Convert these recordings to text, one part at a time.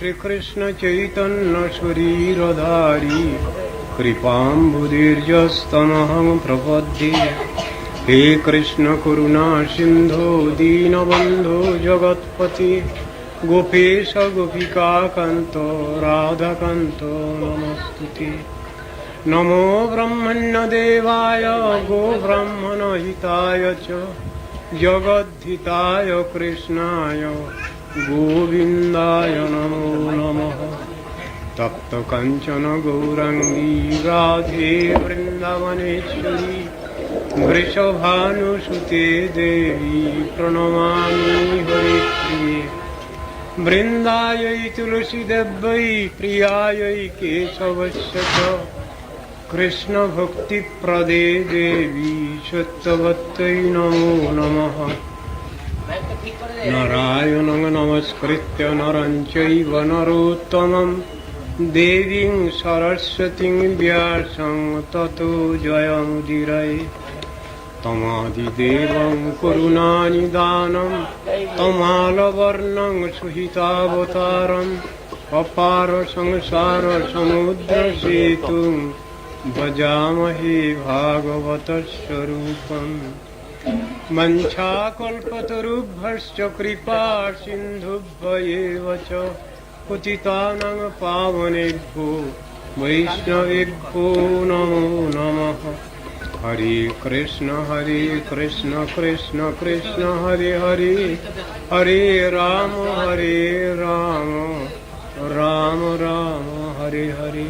শ্রীকৃষ্ণ চৈতন্য শরীরধারী কৃপাম্বুধির্যস্তমহং প্রপদ্যে। হে কৃষ্ণ করুণা সিন্ধু দীনবন্ধু জগৎপতি, গোপেশ গোপিকাকান্ত রাধাকান্ত নমস্তুতে। নমো ব্রহ্মণ্যদেবায় গো ব্রাহ্মণহিতায় চ জগদ্ধিতায় কৃষ্ণায় গোবিন্দায় নমো নমঃ। তপ্ত কাঞ্চন গৌরাঙ্গী রাধে বৃন্দাবনেশ্বরী, বৃষভানুসুতে দেবী প্রণমামি হরিপ্রিয়ে। বৃন্দাयै তুলসীদেব্যৈ প্রিয়াयै কেশবস্য চ, কৃষ্ণ ভক্তিপ্রদে দেবী সত্যবত্যৈ নমো নমঃ। নারায়ণং নমস্কৃত্য নরং চৈব নরোত্তমং, দেবীং সরস্বতীং ব্যাসং ততো জয়মুদীরয়ে। তমাদিদেবং করুণানিদানং তমালবর্ণং সুহিতাবতারং, অপার সংসার সমুদ্র সেতুং ভজামহে ভাগবতস্বরূপং। মঞ্চাকল্পতরুভ্যশ্চ কৃপা সিন্ধুভ্য চ পতিতানাং পাবনেভ্যো বৈষ্ণবেভ্যো নমো নমঃ। হরে কৃষ্ণ কৃষ্ণ কৃষ্ণ হরে হরে, হরে রাম রাম রাম হরে হরে।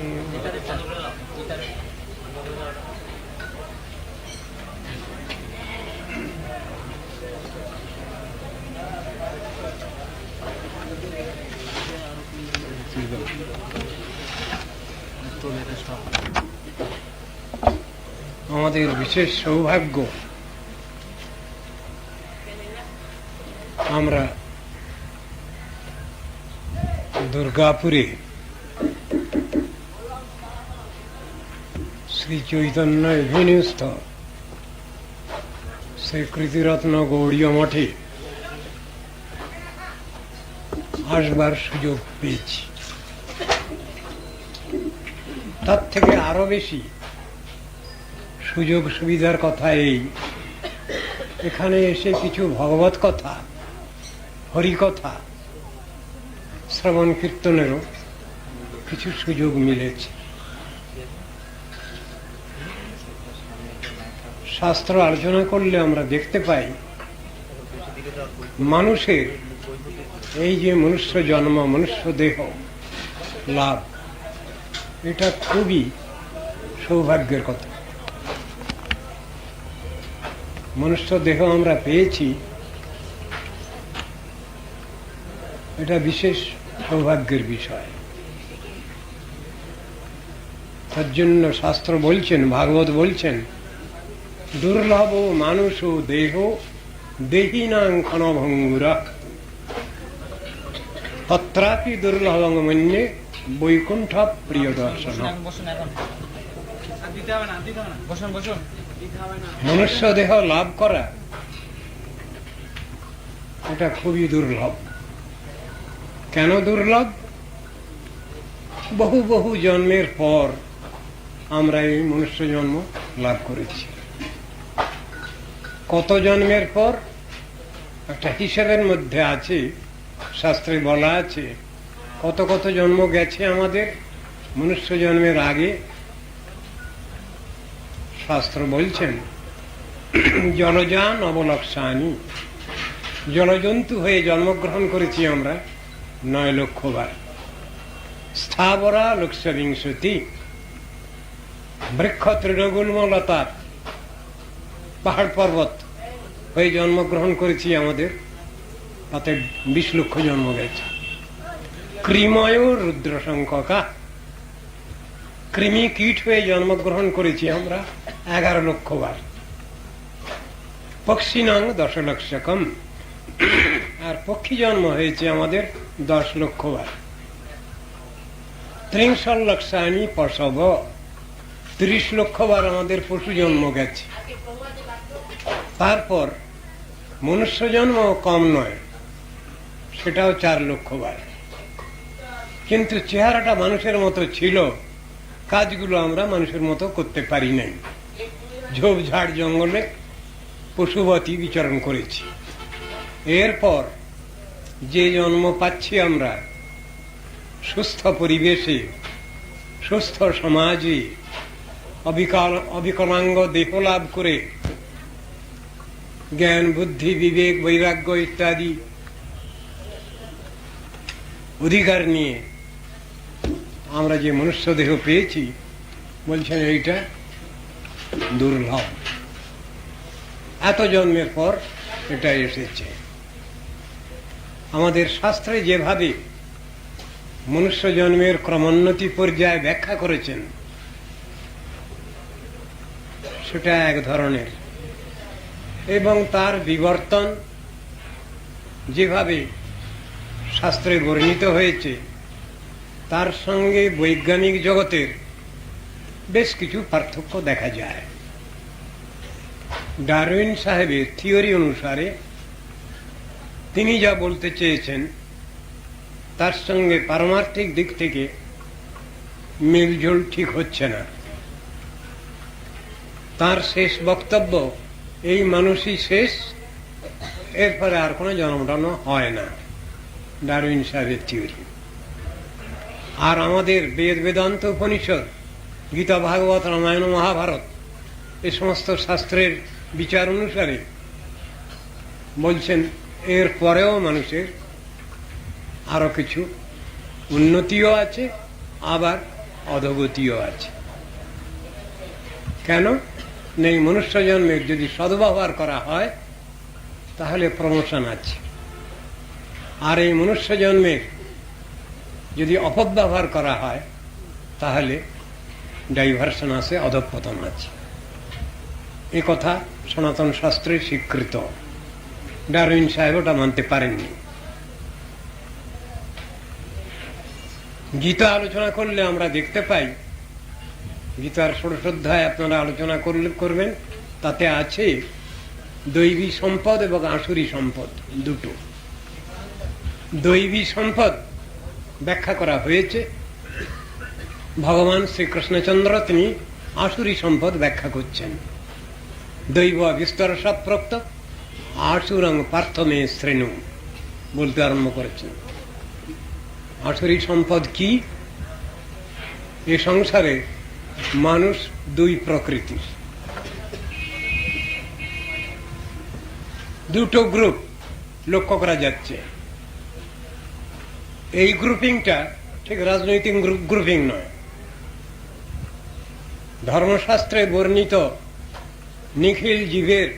আমাদের বিশেষ সৌভাগ্য, আমরা দুর্গাপুরে শ্রী চৈতন্য এভিনিউস্থ শ্রী কৃতিরত্ন গৌড়ীয় মঠে আসবার সুযোগ পেয়েছি। তার থেকে আরো বেশি সুযোগ সুবিধার কথা এই, এখানে এসে কিছু ভগবত কথা, হরিকথা শ্রবণ কীর্তনেরও কিছু সুযোগ মিলেছে। শাস্ত্র আলোচনা করলে আমরা দেখতে পাই মানুষের এই যে মনুষ্য জন্ম, মনুষ্য দেহ লাভ, এটা খুবই সৌভাগ্যের কথা। মনুষ্য দেহ আমরা পেয়েছি, এটা বিশেষ সৌভাগ্যের বিষয়। তার জন্য শাস্ত্র বলছেন, ভাগবত বলছেন, দুর্লভ মানুষ দেহ দেহিনাং ক্ষণভঙ্গুরা তত্রাপি দুর্লভং মন্যে বৈকুণ্ঠ প্রিয় দর্শন। মনুষ্য দেহ লাভ করা এটা খুবই দুর্লভ। কেন দুর্লভ? বহু বহু জন্মের পর আমরা এই মনুষ্য জন্ম লাভ করেছি। কত জন্মের পর একটা হিসাবের মধ্যে আছে, শাস্ত্রে বলা আছে কত কত জন্ম গেছে আমাদের মনুষ্য জন্মের আগে। শাস্ত্র বলছেন জলযান অবলক্ষানি, জলজন্তু হয়ে জন্মগ্রহণ করেছি আমরা 9 লক্ষ বার। স্থাবরা লক্ষবিংশতি, বৃক্ষ তৃণগুল্মলতা পাহাড় পর্বত হয়ে জন্মগ্রহণ করেছি আমাদের, তাতে 20 লক্ষ জন্ম গেছে। কৃময় রুদ্র সংখ্যকা, কৃমি কীট হয়ে জন্মগ্রহণ করেছি আমরা 11 লক্ষ বার। পক্ষিনাং 10 লক্ষকম, আর পক্ষী জন্ম হয়েছে আমাদের 10 লক্ষ বার। 30 লক্ষানি পশব, 30 লক্ষ বার আমাদের পশু জন্ম গেছে। তারপর মনুষ্য জন্ম কম নয়, সেটাও 4 লক্ষ বার। কিন্তু চেহারাটা মানুষের মতো ছিল, কাজগুলো আমরা মানুষের মতো করতে পারি নাই। ঝোপঝাড় জঙ্গলে পশুবতী বিচরণ করেছি। এরপর যে জন্ম পাচ্ছি আমরা সুস্থ পরিবেশে, সুস্থ সমাজে, অবিকলাঙ্গ দেহ লাভ করে জ্ঞান, বুদ্ধি, বিবেক, বৈরাগ্য ইত্যাদি অধিকার নিয়ে আমরা যে মনুষ্য দেহ পেয়েছি, বলছেন এইটা দুর্লভ। এত জন্মের পর এটা এসেছে। আমাদের শাস্ত্রে যেভাবে মনুষ্য জন্মের ক্রমোন্নতি পর্যায়ে ব্যাখ্যা করেছেন, সেটা এক ধরনের, এবং তার বিবর্তন যেভাবে শাস্ত্রে বর্ণিত হয়েছে, তার সঙ্গে বৈজ্ঞানিক জগতের বেশ কিছু পার্থক্য দেখা যায়। ডারউইন সাহেবের থিওরি অনুসারে তিনি যা বলতে চেয়েছেন তার সঙ্গে পারমার্থিক দিক থেকে মিলঝুল ঠিক হচ্ছে না। তার শেষ বক্তব্য, এই মানুষই শেষ, এরপরে আর কোনো জন্মটান হয় না, ডারউইন সাহেবের থিওরি। আর আমাদের বেদ, বেদান্ত, উপনিষদ, গীতা, ভাগবত, রামায়ণ, মহাভারত, এই সমস্ত শাস্ত্রের বিচার অনুসারে বলছেন এর পরেও মানুষের আরো কিছু উন্নতিও আছে, আবার অধোগতিও আছে। কেন? নেই, মনুষ্য জন্মের যদি সদ্ব্যবহার করা হয় তাহলে প্রমোশন আছে, আর এই মনুষ্য জন্মের যদি অপব্যবহার করা হয় তাহলে ডাইভার্সন আছে, অধঃপতন আছে। এ কথা সনাতন শাস্ত্রে স্বীকৃত। ডারউইন সাহেব ওটা মানতে পারেননি। গীতা আলোচনা করলে আমরা দেখতে পাই, গীতার ১৬ অধ্যায় আপনারা আলোচনা করবেন, তাতে আছে দৈবী সম্পদ এবং আসুরী সম্পদ দুটো। দৈবী সম্পদ ব্যাখ্যা করা হয়েছে, ভগবান শ্রীকৃষ্ণচন্দ্র তিনি আসুরী সম্পদ ব্যাখ্যা করছেন। দৈব বিস্তর সপ্রক্ত আসুরং পার্থমে শ্রেণু বলতে আরম্ভ করেছেন। আসুরী সম্পদ কি? এ সংসারে মানুষ দুই প্রকৃতির, দুটো গ্রুপ লক্ষ্য করা যাচ্ছে। এই গ্রুপিংটা ঠিক রাজনৈতিক গ্রুপিং নয়। ধর্মশাস্ত্রে বর্ণিত নিখিল জীবের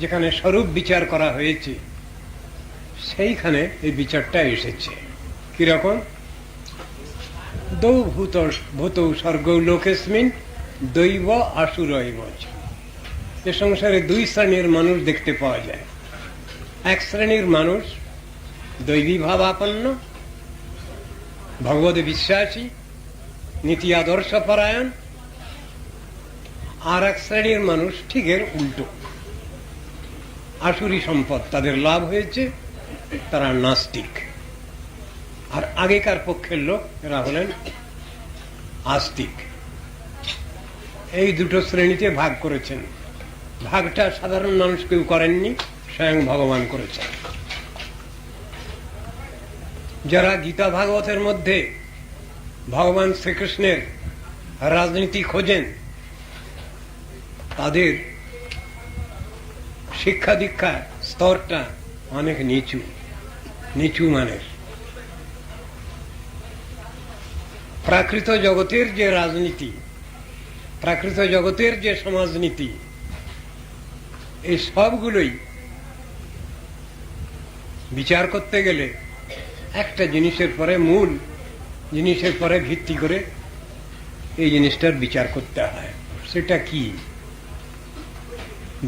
যেখানে স্বরূপ বিচার করা হয়েছে, সেইখানে এই বিচারটা এসেছে। কিরকম? দৌ ভূত স্বর্গ লোকেস্মিন দৈব আসুরৈব। এ সংসারে দুই শ্রেণীর মানুষ দেখতে পাওয়া যায়। এক শ্রেণীর মানুষ দৈবী ভাবাপন্ন, ভগবত বিশ্বাসী, নীতি আদর্শ পরায়ণ। আর এক শ্রেণীর মানুষ ঠিক এর উল্টো, আসুরী সম্পদ তাদের লাভ হয়েছে, তারা নাস্তিক। আর আগেকার পক্ষের লোক এরা হলেন আস্তিক। এই দুটো শ্রেণীতে ভাগ করেছেন। ভাগটা সাধারণ মানুষ কেউ করেননি, স্বয়ং ভগবান করেছেন। যারা গীতা ভাগবতের মধ্যে ভগবান শ্রীকৃষ্ণের রাজনীতি খোঁজেন, তাদের শিক্ষা দীক্ষা স্তরটা অনেক নিচু মানের। প্রাকৃত জগতের যে রাজনীতি, প্রাকৃত জগতের যে সমাজনীতি, এই সবগুলোই বিচার করতে গেলে একটা জিনিসের পরে, মূল জিনিসের পরে ভিত্তি করে এই জিনিসটার বিচার করতে হয়। সেটা কি?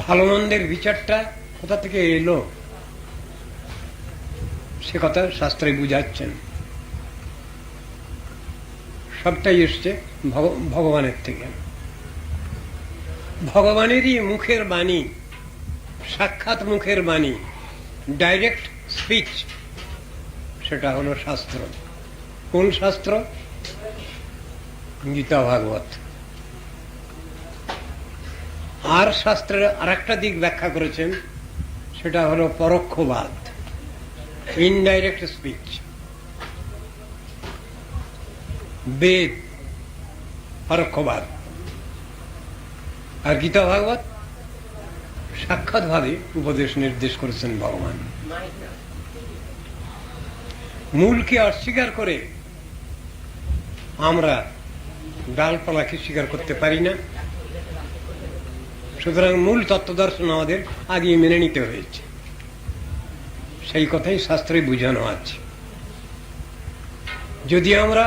ভালো মন্দের বিচারটা কোথা থেকে এলো সে কথা শাস্ত্রে বুঝাচ্ছেন। সবটাই এসছে ভগবানের থেকে। ভগবানেরই মুখের বাণী, সাক্ষাৎ মুখের বাণী, ডাইরেক্ট স্পিচ, সেটা হলো শাস্ত্র। কোন শাস্ত্র? গীতা ভাগবত। আর শাস্ত্রের আরেকটা দিক ব্যাখ্যা করেছেন, সেটা হলো পরোক্ষবাদ, ইনডাইরেক্ট স্পিচ। বেদ পরোক্ষবাদ, আর গীতা ভাগবত সাক্ষাৎ ভাবে উপদেশ নির্দেশ করেছেন ভগবান। মূলকে অস্বীকার করে আমরা ডালপালাকে স্বীকার করতে পারি না। সুতরাং মূল তত্ত্বদর্শন আমাদের আগে মেনে নিতে হয়েছে, সেই কথাই শাস্ত্রে বোঝানো আছে। যদি আমরা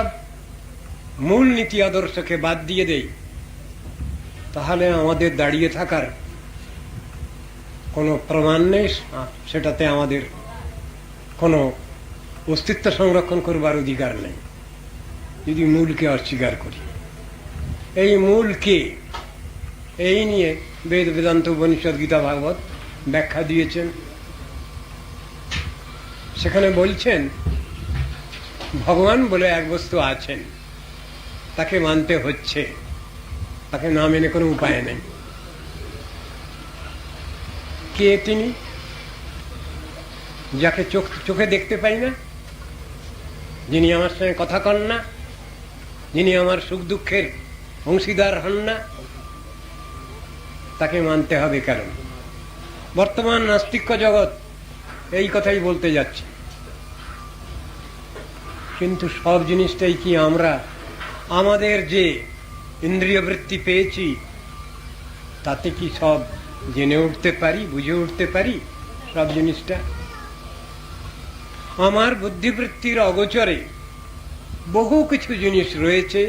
মূল নীতি আদর্শকে বাদ দিয়ে দেই, তাহলে আমাদের দাঁড়িয়ে থাকার কোনো প্রমাণ নেই, সেটাতে আমাদের কোনো অস্তিত্ব সংরক্ষণ করবার অধিকার নেই যদি মূলকে অস্বীকার করি। এই মূলকে, এই নিয়ে বেদ বেদান্ত উপনিষদ গীতা ভাগবত ব্যাখ্যা দিয়েছেন। সেখানে বলছেন ভগবান বলে এক বস্তু আছেন, তাকে মানতে হচ্ছে, তাকে না মেনে কোনো উপায় নেই। কে তিনি? যাকে চোখে দেখতে পাই না, যিনি আমার সঙ্গে কথা কন না, যিনি আমার সুখ দুঃখের অংশীদার হন না, তাকে মানতে হবে। কারণ বর্তমান নাস্তিক্য জগৎ এই কথাই বলতে যাচ্ছে। কিন্তু সব জিনিসটাই কি আমরা আমাদের যে ইন্দ্রিয় বৃত্তি পেয়েছি তাতে কি সব জেনে উঠতে পারি, বুঝে উঠতে পারি? সব জিনিসটা আমার বুদ্ধিবৃত্তির অগোচরে বহু কিছু জিনিস রয়েছে,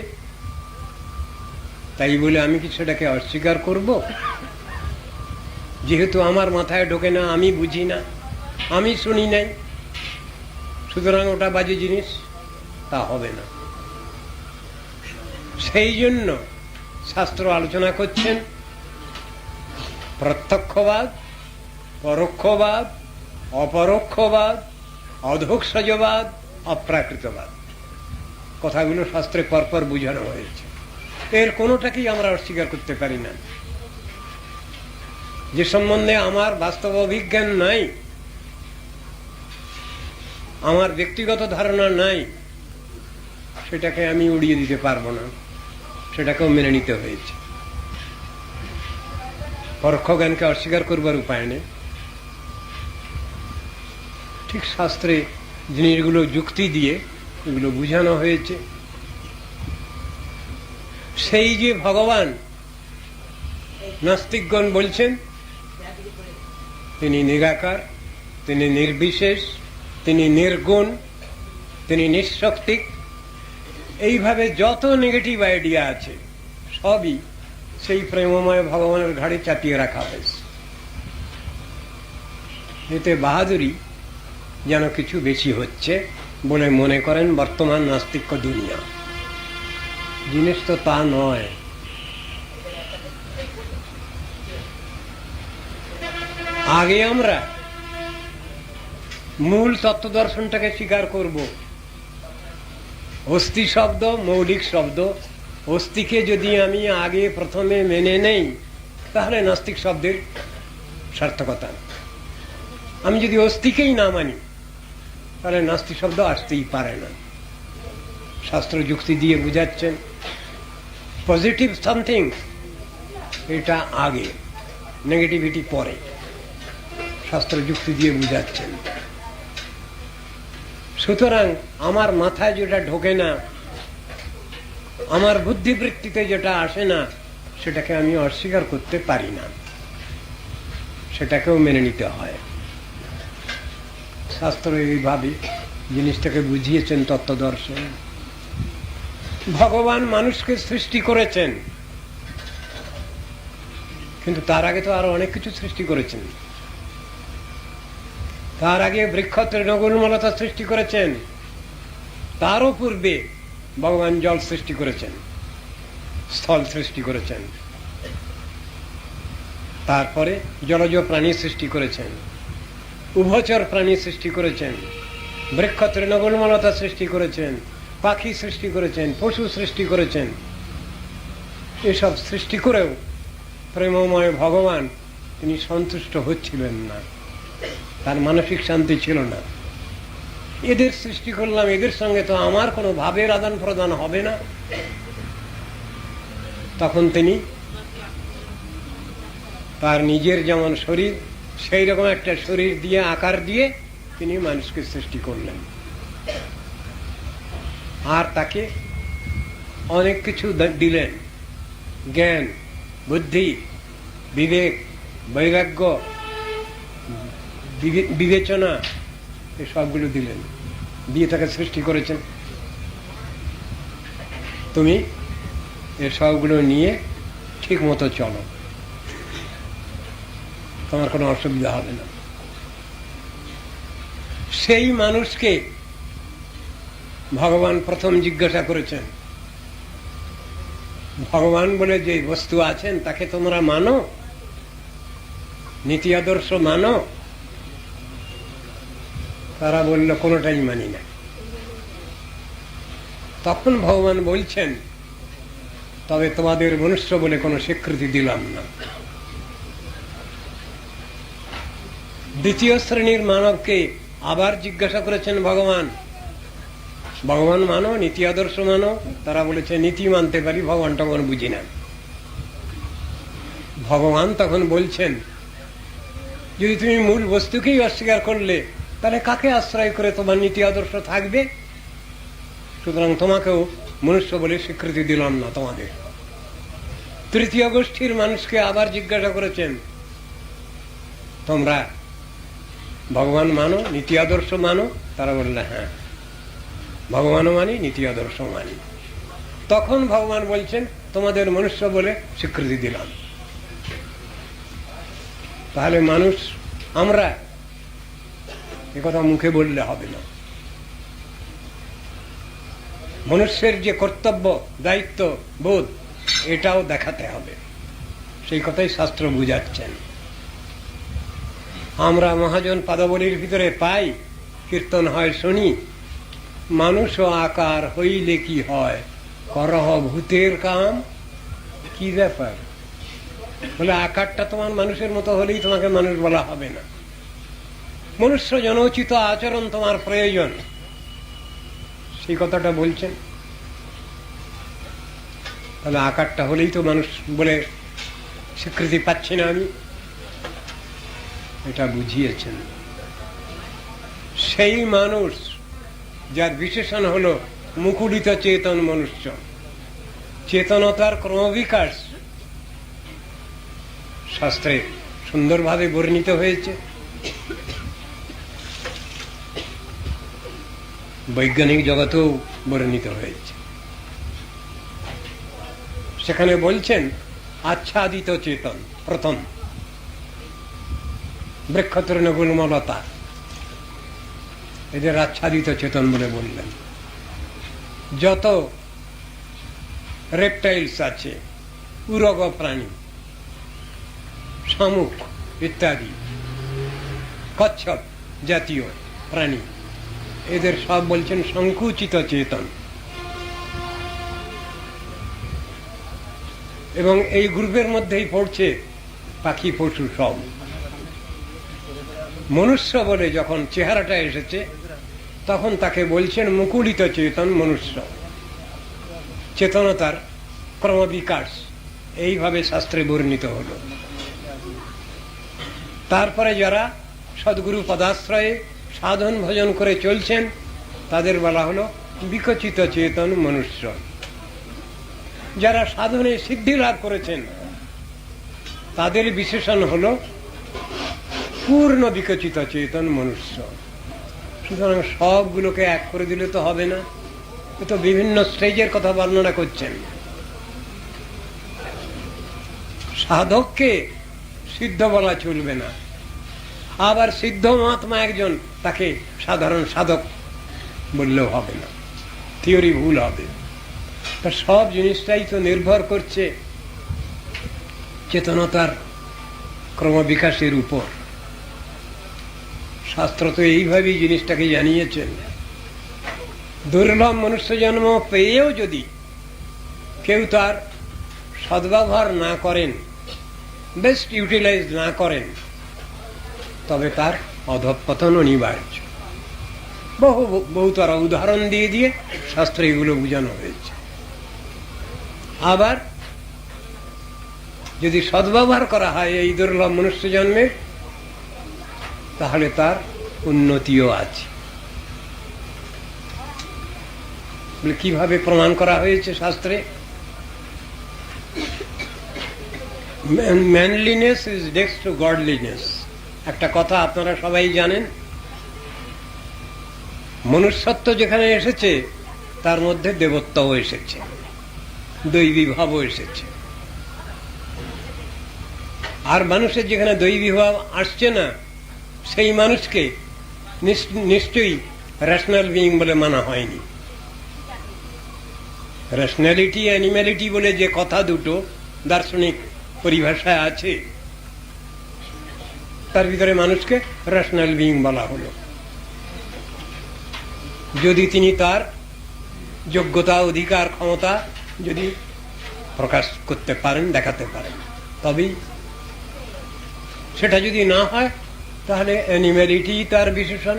তাই বলে আমি কি সেটাকে অস্বীকার করব? যেহেতু আমার মাথায় ঢোকে না, আমি বুঝি না, আমি শুনি নাই, সুতরাং ওটা বাজে জিনিস, তা হবে না। সেই জন্য শাস্ত্র আলোচনা করছেন প্রত্যক্ষবাদ, পরোক্ষবাদ, অপরোক্ষবাদ, অধোক্ষজবাদ, অপ্রাকৃতবাদ। কথাগুলো শাস্ত্রে পরপর বুঝানো হয়েছে। এর কোনোটাকেই আমরা অস্বীকার করতে পারি না। যে সম্বন্ধে আমার বাস্তব অভিজ্ঞান নাই, আমার ব্যক্তিগত ধারণা নাই, সেটাকে আমি উড়িয়ে দিতে পারবো না, সেটাকেও মেনে নিতে হয়েছে। পরোক্ষ জ্ঞানকে অস্বীকার করবার উপায় নেই। ঠিক শাস্ত্রে জিনিসগুলো যুক্তি দিয়ে এগুলো বুঝানো হয়েছে। সেই যে ভগবান, নাস্তিকগণ বলছেন তিনি নিরাকার, তিনি নির্বিশেষ, তিনি নির্গুণ, তিনি নিঃশক্তিক, এইভাবে যত নেগেটিভ আইডিয়া আছে সবই সেই প্রেমময় ভগবানের ঘাড়ে চাপিয়ে রাখা হয়েছে। এতে বাহাদুরি যেন কিছু বেশি হচ্ছে বলে মনে করেন বর্তমান নাস্তিক্য দুনিয়া। জিনিস তো তা নয়। আগে আমরা মূল তত্ত্বদর্শনটাকে স্বীকার করব। অস্থি শব্দ মৌলিক শব্দ, অস্থিকে যদি আমি আগে প্রথমে মেনে নেই তাহলে নাস্তিক শব্দের সার্থকতা। আমি যদি অস্থিকেই না মানি তাহলে নাস্তিক শব্দ আসতেই পারে না। শাস্ত্র যুক্তি দিয়ে বুঝাচ্ছেন পজিটিভ সামথিং এটা আগে, নেগেটিভিটি পরে। শাস্ত্র যুক্তি দিয়ে বুঝাচ্ছেন। সুতরাং আমার মাথায় যেটা ঢোকে না, আমার বুদ্ধিবৃত্তিতে যেটা আসে না, সেটাকে আমি অস্বীকার করতে পারি না, সেটাকেও মেনে নিতে হয়। শাস্ত্র এইভাবে জিনিসটাকে বুঝিয়েছেন তত্ত্বদর্শন। ভগবান মানুষকে সৃষ্টি করেছেন, কিন্তু তার আগে তো আরো অনেক কিছু সৃষ্টি করেছেন। তার আগে বৃক্ষ তৃণগুলমলতা সৃষ্টি করেছেন, তারও পূর্বে ভগবান জল সৃষ্টি করেছেন, স্থল সৃষ্টি করেছেন, তারপরে জলজ প্রাণী সৃষ্টি করেছেন, উভচর প্রাণী সৃষ্টি করেছেন, বৃক্ষ তৃণগুলমলতা সৃষ্টি করেছেন, পাখি সৃষ্টি করেছেন, পশু সৃষ্টি করেছেন। এসব সৃষ্টি করেও প্রেমময় ভগবান তিনি সন্তুষ্ট হচ্ছিলেন না, তার মানসিক শান্তি ছিল না। এদের সৃষ্টি করলাম, এদের সঙ্গে তো আমার কোনো ভাবের আদান প্রদান হবে না। তখন তিনি তার নিজের যেমন শরীর, সেই রকম একটা শরীর দিয়ে, আকার দিয়ে তিনি মানুষকে সৃষ্টি করলেন। আর তাকে অনেক কিছু দিলেন, জ্ঞান, বুদ্ধি, বিবেক, বৈরাগ্য, বিবেচনা, এই সবগুলো দিলেন, দিয়ে তাকে সৃষ্টি করেছেন। তুমি এ সবগুলো নিয়ে ঠিক মতো চলো, তোমার কোনো অসুবিধা হবে না। সেই মানুষকে ভগবান প্রথম জিজ্ঞাসা করেছেন, ভগবান বলে যে বস্তু আছেন তাকে তোমরা মানো, নীতি আদর্শ মানো? তারা বলল কোনোটাই মানি না। তখন ভগবান বলছেন, তবে তোমাদের মনুষ্য বলে কোনো স্বীকৃতি দিলাম না। দ্বিতীয় শ্রেণীর মানবকে আবার জিজ্ঞাসা করেছেন ভগবান, ভগবান মানো, নীতি আদর্শ মানো? তারা বলেছে নীতি মানতে পারি, ভগবান টগবান বুঝি না। ভগবান তখন বলছেন, যদি তুমি মূল বস্তুকেই অস্বীকার করলে তাহলে কাকে আশ্রয় করে তোমার নীতি আদর্শ থাকবে? সুতরাং তোমাকেও মনুষ্য বলে স্বীকৃতি দিলাম না তোমাদের। তৃতীয় গোষ্ঠীর মানুষকে আবার জিজ্ঞাসা করেছেন, তোমরা ভগবান মানো, নীতি আদর্শ মানো? তারা বললে হ্যাঁ, ভগবানও মানি, নীতি আদর্শ মানি। তখন ভগবান বলছেন, তোমাদের মনুষ্য বলে স্বীকৃতি দিলাম। তাহলে মানুষ আমরা, একথা মুখে বললে হবে না। মনুষ্যের যে কর্তব্য, দায়িত্ব, বোধ, এটাও দেখাতে হবে। সেই কথাই শাস্ত্র বুঝাচ্ছেন। আমরা মহাজন পাদাবলীর ভিতরে পাই, কীর্তন হয় শুনি, মানুষ আকার হইলে কি হয়, করহ ভূতের কাম। কি ব্যাপার? বলে আকারটা তোমার মানুষের মতো হলেই তোমাকে মানুষ বলা হবে না। মনুষ্য জনোচিত আচরণ তোমার প্রয়োজন, সেই কথাটা বলছেন। তাহলে আকারটা হলেই তো মানুষ বলে স্বীকৃতি পাচ্ছি না আমি, এটা বুঝিয়েছেন। সেই মানুষ যার বিশেষণ হলো মুকুলিত চেতন মনুষ্য, চেতনতার ক্রমবিকাশ শাস্ত্রে সুন্দরভাবে বর্ণিত হয়েছে। বৈজ্ঞানিক জগতেও বর্ণিত হয়েছে। সেখানে বলছেন আচ্ছাদিত চেতন প্রথম, বৃক্ষ তৃণগুলমলতা, এদের আচ্ছাদিত চেতন বলে বললেন। যত রেপটাইলস আছে, উরগ প্রাণী, শামুক ইত্যাদি, কচ্ছপ জাতীয় প্রাণী, এদের সব বলছেন সংকুচিত চেতন। এবং এই গ্রুপের মধ্যেই পড়ছে পাখি, পশু সব। মনুষ্য বলে যখন চেহারাটা এসেছে তখন তাকে বলছেন মুকুলিত চেতন মনুষ্য, চেতনতার ক্রমবিকাশ, এইভাবে শাস্ত্রে বর্ণিত হল। তারপরে যারা সদ্গুরু পদাশ্রয়ে সাধন ভজন করে চলছেন তাদের বলা হলো বিকচিত চেতন মনুষ্য। যারা সাধনে সিদ্ধি লাভ করেছেন তাদের বিশেষণ হলো পূর্ণ বিকচিত চেতন মনুষ্য। সুতরাং সবগুলোকে এক করে দিলে তো হবে না, তো বিভিন্ন স্টেজের কথা বর্ণনা করছেন। সাধককে সিদ্ধ বলা চলবে না, আবার সিদ্ধ মহাত্মা একজন, তাকে সাধারণ সাধক বললেও হবে না, থিওরি ভুল হবে। তা সব জিনিসটাই তো নির্ভর করছে চেতনতার ক্রমবিকাশের উপর। শাস্ত্র তো এইভাবেই জিনিসটাকে জানিয়েছেন। দুর্লভ মনুষ্য জন্ম পেয়েও যদি কেউ তার সদ্ব্যবহার না করেন, বেস্ট ইউটিলাইজ না করেন, তবে তার অধঃপতন অনিবার্য। বহু তারা উদাহরণ দিয়ে দিয়ে শাস্ত্রে এগুলো বোঝানো হয়েছে। আবার যদি সদ্ব্যবহার করা হয় এই দুর্লভ মনুষ্য জন্মে, তাহলে তার উন্নতিও আছে। কিভাবে প্রমাণ করা হয়েছে শাস্ত্রে? ম্যানলিনেস ইজ নেক্সট টু গডলিনেস। একটা কথা আপনারা সবাই জানেন, মনুষ্যত্ব যেখানে এসেছে তার মধ্যে দেবত্বও এসেছে, দৈবী ভাবও এসেছে। আর মানুষের যেখানে দৈবী ভাব আসছে না, সেই মানুষকে নিশ্চয়ই রেশনাল বিইং বলে মানা হয়নি। রেশনালিটি অ্যানিম্যালিটি বলে যে কথা দুটো দার্শনিক পরিভাষায় আছে, তার ভিতরে মানুষকে রেশনাল বিইং বলা হলো। যদি তিনি তার যোগ্যতা, অধিকার, ক্ষমতা যদি প্রকাশ করতে পারেন, দেখাতে পারেন, তবেই। সেটা যদি না হয় তাহলে অ্যানিম্যালিটি তার বিশেষণ।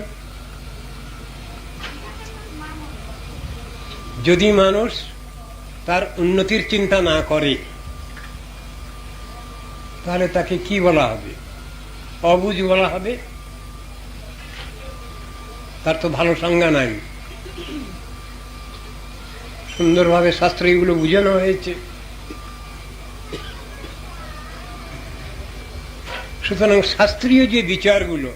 যদি মানুষ তার উন্নতির চিন্তা না করে, তাহলে তাকে কি বলা হবে? অবুঝ বলা হবে। তার তো ভালো সংজ্ঞা নাই। সুন্দরভাবে শাস্ত্রে এগুলো বুঝানো হয়েছে। সুতরাং শাস্ত্রীয় যে বিচারগুলো,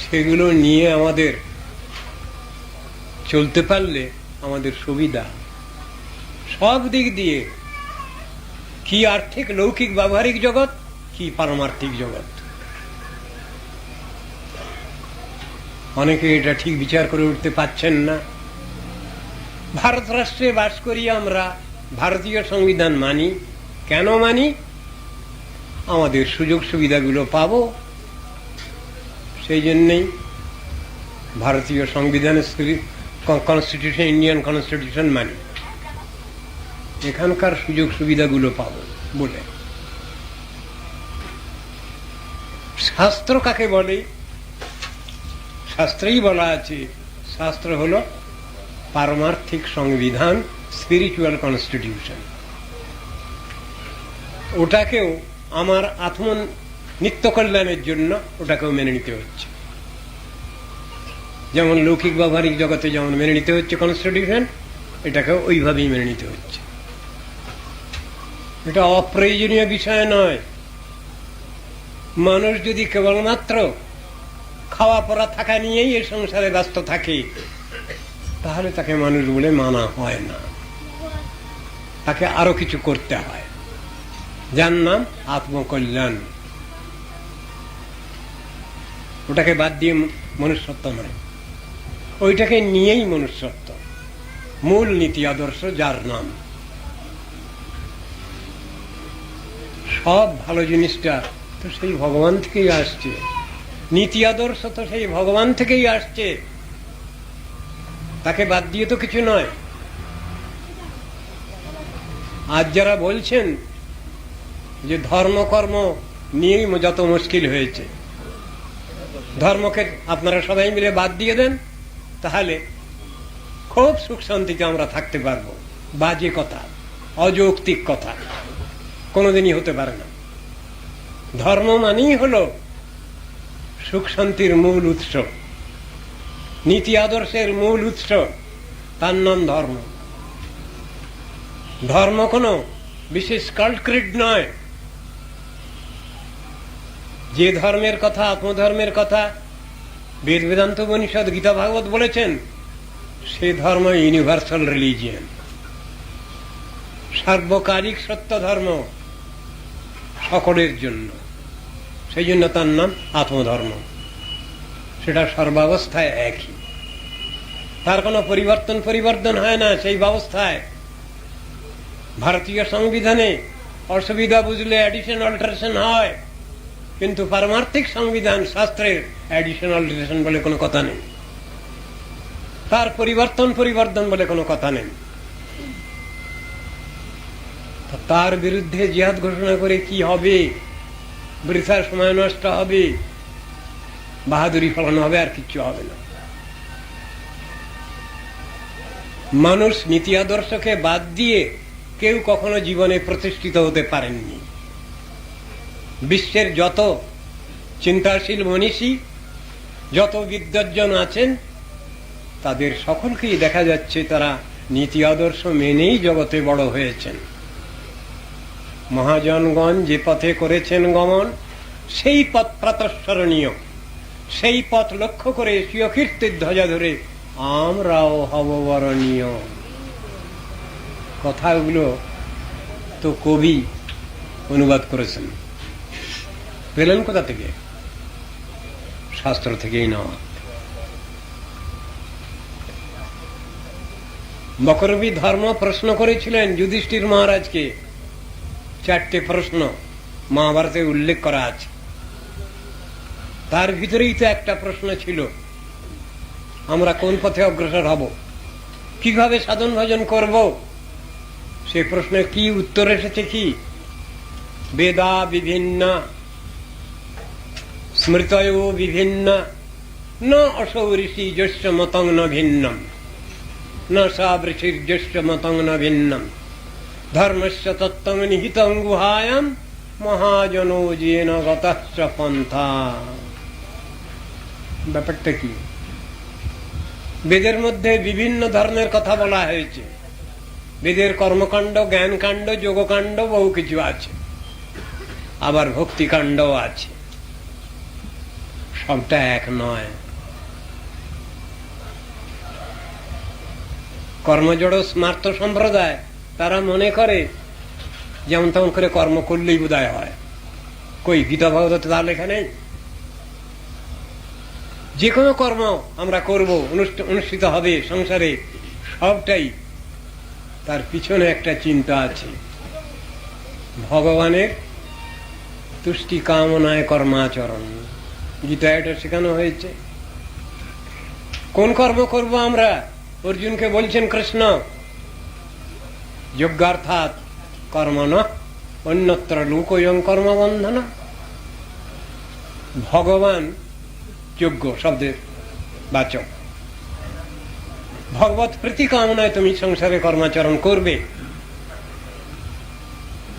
সেগুলো নিয়ে আমাদের চলতে পারলে আমাদের সুবিধা সব দিক দিয়ে, কি আর্থিক লৌকিক ব্যবহারিক জগৎ, কি পারমার্থিক জগৎ। অনেকে এটা ঠিক বিচার করে উঠতে পারছেন না। ভারত রাষ্ট্রে বাস করি আমরা, ভারতীয় সংবিধান মানি। কেন মানি? আমাদের সুযোগ সুবিধাগুলো পাবো, সেই জন্যেই ভারতীয় সংবিধানের কনস্টিটিউশন, ইন্ডিয়ান কনস্টিটিউশন মানি। এখানকার সুযোগ সুবিধাগুলো পাবো বলে। শাস্ত্র কাকে বলে? শাস্ত্রেই বলা আছে, শাস্ত্র হলো পারমার্থিক সংবিধান, স্পিরিচুয়াল কনস্টিটিউশন। ওটাকেও আমার আত্ম নিত্য কল্যাণের জন্য ওটাকেও মেনে নিতে হচ্ছে। যেমন লৌকিক ব্যবহারিক জগতে যেমন মেনে নিতে হচ্ছে কনস্টিটিউশন, এটাকেও ওইভাবেই মেনে নিতে হচ্ছে। এটা অপ্রয়োজনীয় বিষয় নয়। মানুষ যদি কেবলমাত্র খাওয়া পড়া থাকা নিয়েই এই সংসারে ব্যস্ত থাকে, তাহলে তাকে মানুষ বলে মানা হয় না। তাকে আরো কিছু করতে হয়, যার নাম আত্মকল্যাণ। ওটাকে বাদ দিয়ে মনুষ্যত্ব নয়, ওইটাকে নিয়েই মনুষ্যত্ব, মূল নীতি আদর্শ, যার নাম। সব ভালো জিনিসটা তো সেই ভগবান থেকেই আসছে, নীতি আদর্শ তো সেই ভগবান থেকেই আসছে, তাকে বাদ দিয়ে তো কিছু নয়। আজ যারা বলছেন যে ধর্মকর্ম নিয়েই যত মুশকিল হয়েছে, ধর্মকে আপনারা সবাই মিলে বাদ দিয়ে দেন, তাহলে খুব সুখ শান্তিতে আমরা থাকতে পারবো। বাজে কথা, অযৌক্তিক কথা, কোনোদিনই হতে পারে না। ধর্ম মানেই হলো সুখ শান্তির মূল উৎস, নীতি আদর্শের মূল উৎস, তার নাম ধর্ম। ধর্ম কোনো বিশেষ কাল্ট ক্রিড নয়। যে ধর্মের কথা, আত্মধর্মের কথা বেদ বেদান্ত উপনিষদ গীতা ভাগবত বলেছেন, সে ধর্ম ইউনিভার্সাল রিলিজিয়ন, সার্বকালিক সত্য ধর্ম, সকলের জন্য। সেই জন্য তার নাম আত্মধর্ম। সেটা সর্বাবস্থায় একই, তার কোনো পরিবর্তন হয় না সেই ব্যবস্থায়। ভারতীয় সংবিধানে অসুবিধা বুঝলে অ্যাডিশন অল্টারেশন হয়, কিন্তু পারমার্থিক সংবিধান শাস্ত্রের অ্যাডিশনাল রিলেশন বলে কোনো কথা নেই, তার পরিবর্তন বলে কোনো কথা নেই। তার বিরুদ্ধে জিহাদ ঘোষণা করে কি হবে? বৃথা সময় নষ্ট হবে, বাহাদুরি ফলানো হবে, আর কিচ্ছু হবে না। মানুষ নীতি আদর্শকে বাদ দিয়ে কেউ কখনো জীবনে প্রতিষ্ঠিত হতে পারেননি। বিশ্বের যত চিন্তাশীল মনীষী, যত বিদ্বজ্জন আছেন, তাদের সকলকেই দেখা যাচ্ছে তারা নীতি আদর্শ মেনেই জগতে বড় হয়েছেন। মহাজনগণ যে পথে করেছেন গমন, সেই পথ প্রাতঃস্মরণীয়। সেই পথ লক্ষ্য করে স্বীয় কীর্তির ধ্বজা ধরে আমরাও হব বরণীয়। কথাগুলো তো কবি অনুবাদ করেছেন, পেলেন কোথা থেকে? শাস্ত্র থেকেই নেওয়া। বকরবী ধর্ম প্রশ্ন করেছিলেন যুধিষ্ঠির মহারাজকে, 4টে প্রশ্ন মহাভারতে উল্লেখ করা আছে। তার ভিতরেই তো একটা প্রশ্ন ছিল, আমরা কোন পথে অগ্রসর হব, কিভাবে সাধন ভজন করব? সে প্রশ্নের কি উত্তর এসেছে? কি? বেদা বিভিন্ন স্মৃতয় বিভিন্ন ন অসৌ ঋষি জ্যেষ্ঠ মতং ন ভিন্নম ন সা ঋষির জ্যেষ্ঠ মতং ন ভিন্নম ধর্মস্য তত্ত্বং নিহিতং গুহায়াম মহাজনো যেন গতশ্চ পন্থা। ব্যাপারটা কি? বেদের মধ্যে বিভিন্ন ধর্মের কথা বলা হয়েছে। বেদের কর্মকাণ্ড, জ্ঞানকাণ্ড, যোগকাণ্ড বহু কিছু আছে, আবার ভক্তিকাণ্ডও আছে। সবটা এক নয়। কর্মজড় স্মার্ত সম্প্রদায় তারা মনে করে যেমন তেমন করে কর্ম করলেই বোধহয় হয়। কই গীতা ভাগবতে তা লেখা নেই? যে কোনো কর্ম আমরা করব, অনুষ্ঠিত হবে সংসারে, সবটাই তার পিছনে একটা চিন্তা আছে। ভগবানের তুষ্টি কামনায় কর্মাচরণ, গীতা এটা শেখানো হয়েছে। কোন কর্ম করব আমরা? অর্জুনকে বলছেন কৃষ্ণ, যজ্ঞার্থাৎ কর্ম ন অন্যত্র লোকয়ং কর্মবন্ধন। ভগবান যজ্ঞ শব্দের বাচক। ভগবত প্রীতি কামনায় তুমি সংসারে কর্মাচরণ করবে,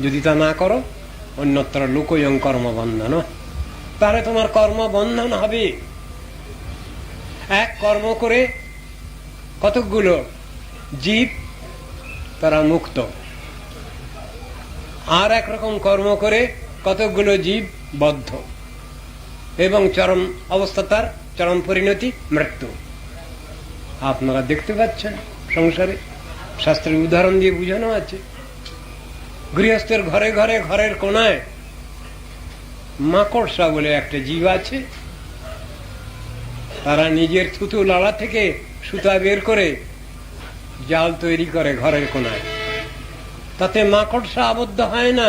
যদি তা না করো অন্যত্র লোকয়ং কর্মবন্ধন, তাহলে তোমার কর্মবন্ধন হবে। এক কর্ম করে কতকগুলো জীব তারা মুক্ত, আর একরকম কর্ম করে কতকগুলো জীব বদ্ধ, এবং চরম অবস্থা তার চরম পরিণতি মৃত্যু। আপনারা দেখতে পাচ্ছেন সংসারে, শাস্ত্রের উদাহরণ দিয়ে বুঝানো আছে। গৃহস্থের ঘরে ঘরে ঘরের কোনায় মাকড়সা বলে একটা জীব আছে। তারা নিজের থুতু লালা থেকে সুতা বের করে জাল তৈরি করে ঘরের কোনায়। তাতে মাকড়সা আবদ্ধ হয় না,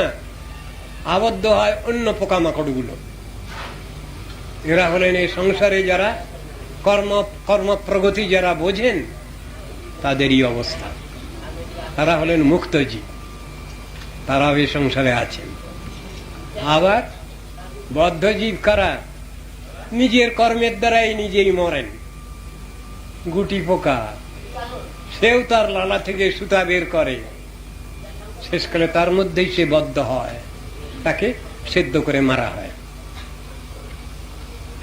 আবদ্ধ হয় অন্য পোকামাকড়গুলো। এরা হলেন এই সংসারে যারা কর্ম প্রগতি যারা বোঝেন, তাদেরই অবস্থা। তারা হলেন মুক্ত জীব, তারাও এই সংসারে আছেন। আবার বদ্ধ জীব কারা? নিজের কর্মের দ্বারাই নিজেই মরেন। গুটি পোকা, সেও তার লালা থেকে সুতা বের করে, শেষকালে তার মধ্যেই সে বদ্ধ হয়, তাকে সেদ্ধ করে মারা হয়।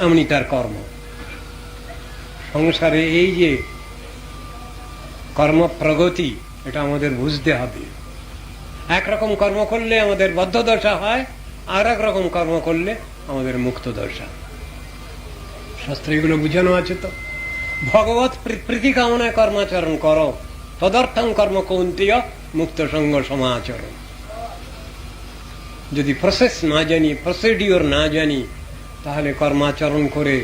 এমনি তার কর্ম। সংসারে এই যে কর্ম প্রগতি, এটা আমাদের বুঝতে হবে। একরকম কর্ম করলে আমাদের বদ্ধ দশা হয়, আর এক রকম কর্ম করলে আমাদের মুক্ত দশা। শাস্ত্রে এগুলো বুঝানো আছে। তো ভগবত প্রীতি কামনায় কর্মাচরণ করো, তদর্থং কর্ম কৌন্তেয় মুক্ত সঙ্গ সমাচরণ। যদি প্রসেস না জানি, প্রসিডিওর না জানি, তাহলে কর্মাচরণ করে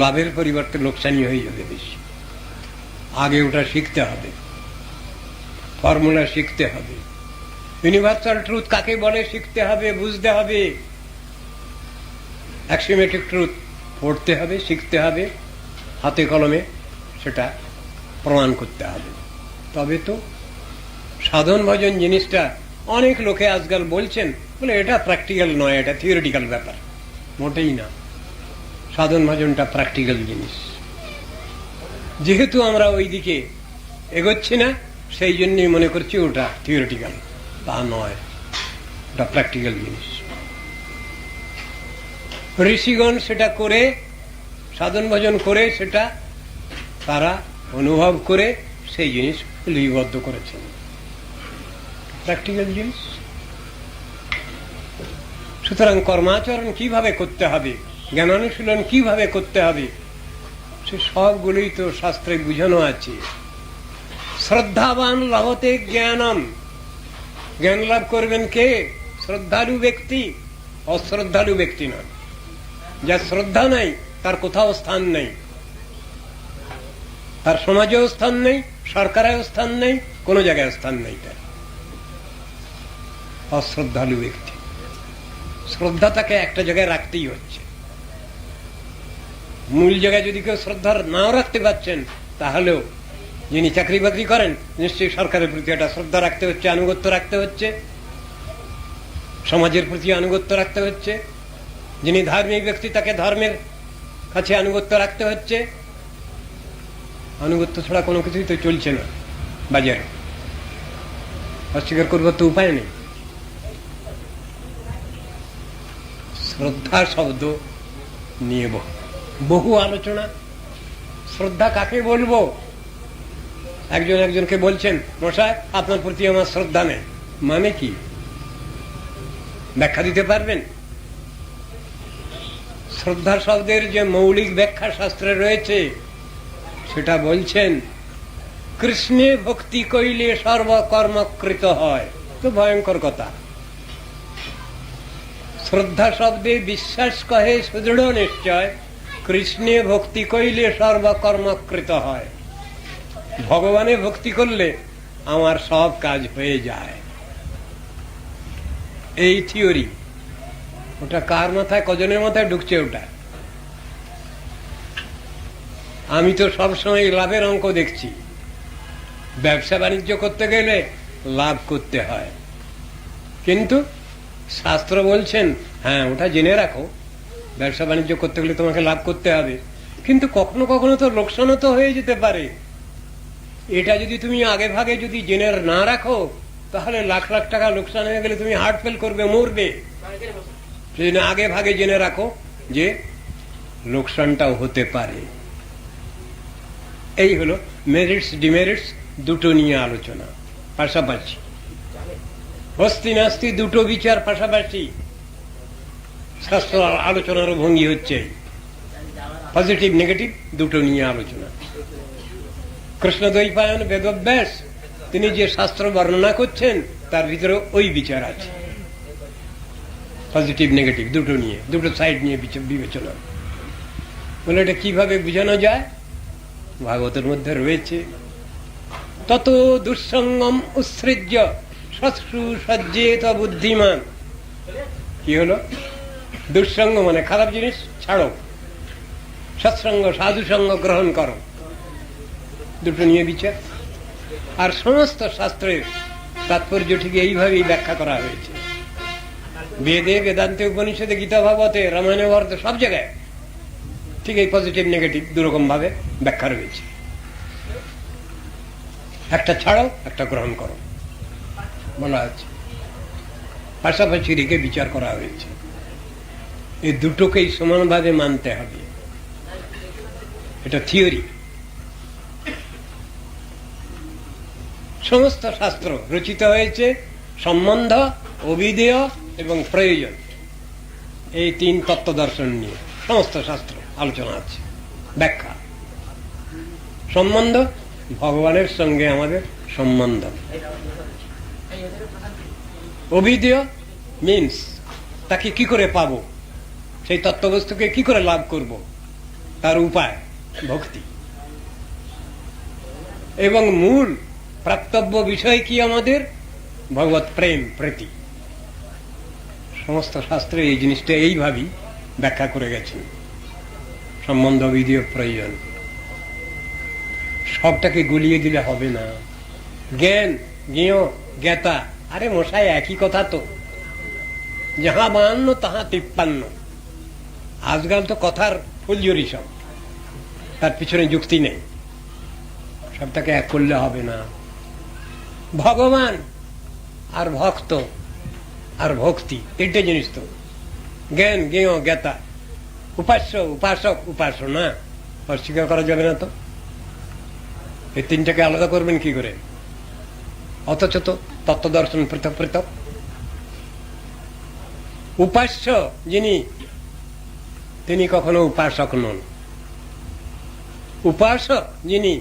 লাভের পরিবর্তে লোকসানি হয়ে যাবে বেশি। আগে ওটা শিখতে হবে, ফর্মুলা শিখতে হবে। ইউনিভার্সাল ট্রুথ কাকে বলে শিখতে হবে, বুঝতে হবে। অ্যাক্সিওমেটিক ট্রুথ পড়তে হবে, শিখতে হবে, হাতে কলমে সেটা প্রমাণ করতে হবে। তবে তো সাধন ভজন জিনিসটা অনেক লোকে আজকাল বলছেন, বলে এটা প্র্যাকটিক্যাল নয়, এটা থিওরিটিক্যাল ব্যাপার। মোটেই না, সাধন ভজনটা প্র্যাকটিক্যাল জিনিস। যেহেতু আমরা ওই দিকে এগোচ্ছি না, সেই জন্যই মনে করছি ওটা থিওরিটিক্যাল। তা নয়, ওটা প্র্যাকটিক্যাল জিনিস। ঋষিগণ সেটা করে, সাধন ভজন করে, সেটা তারা অনুভব করে সেই জিনিস লিপিবদ্ধ করেছেন, প্র্যাকটিক্যাল জিনিস। সুতরাং কর্মাচরণ কিভাবে করতে হবে, জ্ঞানানুশীলন কিভাবে করতে হবে, সে সবগুলোই তো শাস্ত্রে বুঝানো আছে। শ্রদ্ধাবান লভতে জ্ঞানম, জ্ঞান লাভ করবেন কে? শ্রদ্ধালু ব্যক্তি, অশ্রদ্ধালু ব্যক্তি নয়। যার শ্রদ্ধা নাই তার কোথাও স্থান নেই, তার সমাজেও স্থান নেই, সরকারেও স্থান নেই, কোন জায়গায় স্থান নেই তার। অশ্রদ্ধালু ব্যক্তি। শ্রদ্ধা তাকে একটা জায়গায় রাখতেই হচ্ছে। মূল জায়গায় যদি কেউ শ্রদ্ধা নাও রাখতে পারছেন, তাহলেও যিনি চাকরি বাকরি করেন নিশ্চয়ই সরকারের প্রতি একটা শ্রদ্ধা রাখতে হচ্ছে, আনুগত্য রাখতে হচ্ছে, সমাজের প্রতি আনুগত্য রাখতে হচ্ছে। যিনি ধার্মিক ব্যক্তি তাকে ধর্মের কাছে আনুগত্য রাখতে হচ্ছে। আনুগত্য ছাড়া কোনো কিছুই তো চলছে না বাজারে, অস্বীকার করবার তো উপায় নেই। শ্রদ্ধা শব্দ নিয়ে বহু আলোচনা। শ্রদ্ধা কাকে বলবো? একজন একজনকে বলছেন, মশাই আপনার প্রতি আমার শ্রদ্ধা নেই, মানে কি? ব্যাখ্যা দিতে পারবেন? শ্রদ্ধা শব্দের যে মৌলিক ব্যাখ্যা শাস্ত্রে রয়েছে সেটা বলছেন, কৃষ্ণে ভক্তি কইলে সর্বকর্মকৃত হয়। তো ভয়ঙ্কর কথা। শ্রদ্ধা শব্দে বিশ্বাস কহে সুদৃঢ় নিশ্চয়, কৃষ্ণে ভক্তি কইলে সর্বকর্মকৃত হয়। ভগবানে ভক্তি করলে আমার সব কাজ হয়ে যায়। এই থিওরি, ওটা কার মাথায়, কজনের মাথায় ঢুকছে ওটা? আমি তো সবসময় লাভের অঙ্ক দেখছি। ব্যবসা বাণিজ্য করতে গেলে লাভ করতে হয়, কিন্তু শাস্ত্র বলছেন হ্যাঁ ওটা জেনে রাখো, ব্যবসা বাণিজ্য করতে গেলে তোমাকে লাভ করতে হবে, কিন্তু কখনো কখনো তো লোকসানও তো হয়ে যেতে পারে। এটা যদি তুমি আগে ভাগে যদি জেনে না রাখো, তাহলে লাখ লাখ টাকা লোকসান হয়ে গেলে তুমি হার্ট ফেল করবে, মরবে। সেজন্য আগে ভাগে জেনে রাখো যে লোকসানটাও হতে পারে। এই হলো মেরিটস ডিমেরিটস দুটো নিয়ে আলোচনা, পাশাপাশি। হস্তি নাস্তি দুটো বিচার পাশাপাশি শাস্ত্র আলোচনার ভঙ্গি হচ্ছে। পজিটিভ নেগেটিভ দুটো নিয়ে আলোচনা। কৃষ্ণদ্বৈপায়ন বেদব্যাস তিনি যে শাস্ত্র বর্ণনা করছেন তার ভিতরে ওই বিচার আছে, পজিটিভ নেগেটিভ দুটো নিয়ে, দুটো সাইড নিয়ে বিবেচনা। বলে এটা কিভাবে বোঝানো যায়? ভাগবতের মধ্যে রয়েছে, তত দুঃসঙ্গম উৎসৃজ্য সৎসু সজ্জেত বুদ্ধিমান। কি হলো? দুঃসঙ্গ মানে খারাপ জিনিস ছাড়ো, সৎসঙ্গ সাধু সঙ্গ গ্রহণ করো, দুটো নিয়ে বিচার। আর সমস্ত শাস্ত্রের তাৎপর্য ঠিক এইভাবেই ব্যাখ্যা করা হয়েছে। বেদে, বেদান্তে, উপনিষদে, গীতা, ভাগবতে, রামায়ণে, মহাভারতে সব জায়গায় ঠিক এই পজিটিভ নেগেটিভ দুরকম ভাবে ব্যাখ্যা রয়েছে। একটা ছাড়ো, একটা গ্রহণ করো বলা আছে, পাশাপাশি রেখে বিচার করা হয়েছে। এই দুটোকেই সমানভাবে মানতে হবে, এটা থিওরি। সমস্ত শাস্ত্র রচিত হয়েছে সম্বন্ধ, অভিধেয় এবং প্রয়োজন, এই তিন তত্ত্ব দর্শন নিয়ে সমস্ত শাস্ত্র আলোচনা আছে, ব্যাখ্যা। সম্বন্ধ, ভগবানের সঙ্গে আমাদের সম্বন্ধ। অভিধেয় মিনস তাকে কি করে পাবো, সেই তত্ত্ববস্তুকে কি করে লাভ করব, তার উপায় ভক্তি। এবং মূল প্রাপ্তব্য বিষয় কি আমাদের? ভগবত প্রেম, প্রীতি। সমস্ত শাস্ত্রে এই জিনিসটা এইভাবেই ব্যাখ্যা করে গেছেন। সম্বন্ধ বিধিও প্রয়োজন, সবটাকে গুলিয়ে দিলে হবে না। জ্ঞান, জ্ঞেয়, জ্ঞাতা, আরে মশাই একই কথা তো। যাহা 52 তাহা 53। আজকাল তো কথার ফুলঝুরি সব, তার পিছনে যুক্তি নেই। সবটাকে এক করলে হবে না। ভগবান আর ভক্ত আর ভক্তি তিনটে জিনিস তো। জ্ঞান, জ্ঞেয়, জ্ঞাতা, উপাস্য, উপাসক, উপাসনা অস্বীকার করা যাবে না তো। এই তিনটাকে আলাদা করবেন কি করে? অথচ তো তত্ত্ব দর্শন পৃথক পৃথক। উপাস্য যিনি, তিনি কখনো উপাসক নন। উপাসক যিনি,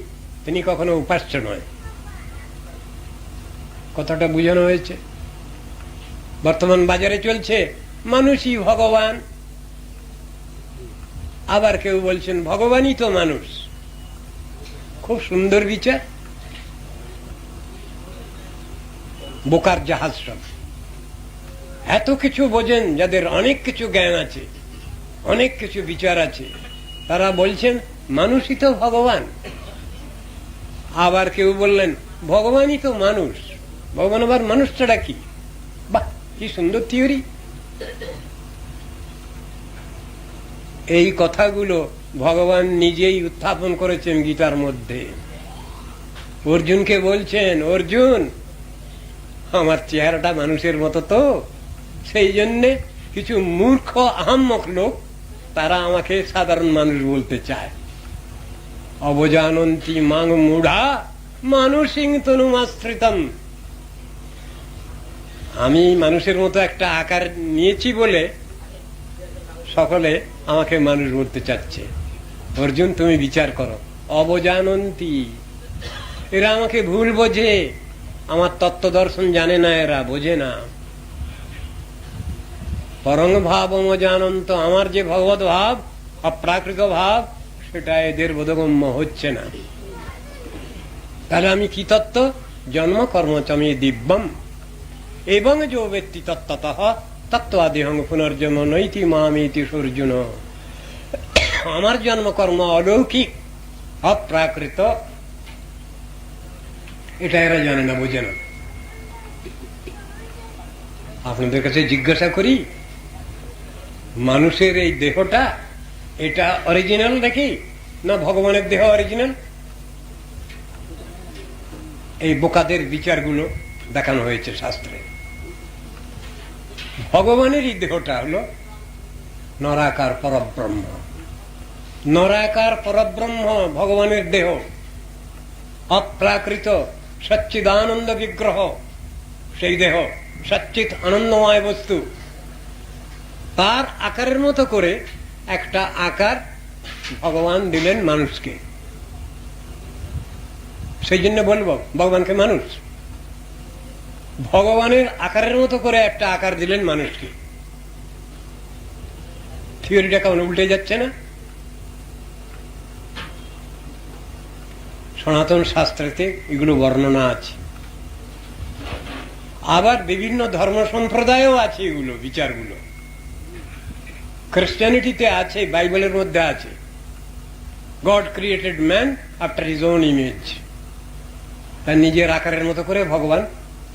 তিনি কখনো উপাস্য নয়। কথাটা বুঝানো হয়েছে? বর্তমান বাজারে চলছে মানুষই ভগবান, আবার কেউ বলছেন ভগবানই তো মানুষ। খুব সুন্দর বিচার। বোকার জাহাজ সব। এত কিছু বোঝেন, যাদের অনেক কিছু জ্ঞান আছে, অনেক কিছু বিচার আছে, তারা বলছেন মানুষই তো ভগবান। আবার কেউ বললেন ভগবানই তো মানুষ। ভগবান আবার মানুষ ছাড়া কি? বাহ, কি সুন্দর থিওরি। এই কথাগুলো ভগবান নিজেই উত্থাপন করেছেন গীতার মধ্যে। অর্জুনকে বলছেন, অর্জুন আমার চেহারাটা মানুষের মতো তো, সেই জন্যে কিছু মূর্খ আহাম্মক লোক তারা আমাকে সাধারণ মানুষ বলতে চায়। অবজানন্তি মাং মূঢ়া মানুষিং তনুমাশ্রিতম। আমি মানুষের মতো একটা আকার নিয়েছি বলে সকলে আমাকে মানুষ বলতে চাচ্ছে। অর্জুন তুমি বিচার করো। অবজানন্তি, এরা আমাকে ভুল বোঝে, আমার তত্ত্ব দর্শন জানে না, এরা বোঝে না। পরং ভাব অবজানন্ত, আমার যে ভগবত ভাব, অপ্রাকৃত ভাব, সেটা এদের বোধগম্য হচ্ছে না। তাহলে আমি কি তত্ত্ব? জন্ম কর্ম চমে দিব্যম এবং যো ব্যক্তি তত্ত্বতঃ তত্ত্বাদেহং পুনর্জন্ম নৈতি মামেতি অর্জুন। আমার জন্মকর্ম অলৌকিক, অপ্রাকৃত, এটা এরা জানে না, বোঝে না। আপনাদের কাছে জিজ্ঞাসা করি, মানুষের এই দেহটা এটা অরিজিনাল নাকি না ভগবানের দেহ অরিজিনাল? এই বোকাদের বিচারগুলো দেখানো হয়েছে শাস্ত্রে। ভগবানের এই দেহটা হলো নরাকার পরব্রহ্ম। নরাকার পরব্রহ্ম ভগবানের দেহ, অপ্রাকৃত সচ্চিদানন্দ বিগ্রহ সেই দেহ, সচ্চিত আনন্দময় বস্তু। তার আকারের মতো করে একটা আকার ভগবান দিলেন মানুষকে। সেই জন্য বলবো ভগবানকে মানুষ। ভগবানের আকারের মতো করে একটা আকার দিলেন মানুষকে। থিওরিটা কেমন উল্টে যাচ্ছে না? সনাতন শাস্ত্রেতে এগুলো বর্ণনা আছে। আবার বিভিন্ন ধর্ম সম্প্রদায়ও আছে এগুলো বিচারগুলো। খ্রিস্টানিটিতে আছে, বাইবেলের মধ্যে আছে, god created man after his own image. তার নিজের আকারের মতো করে ভগবান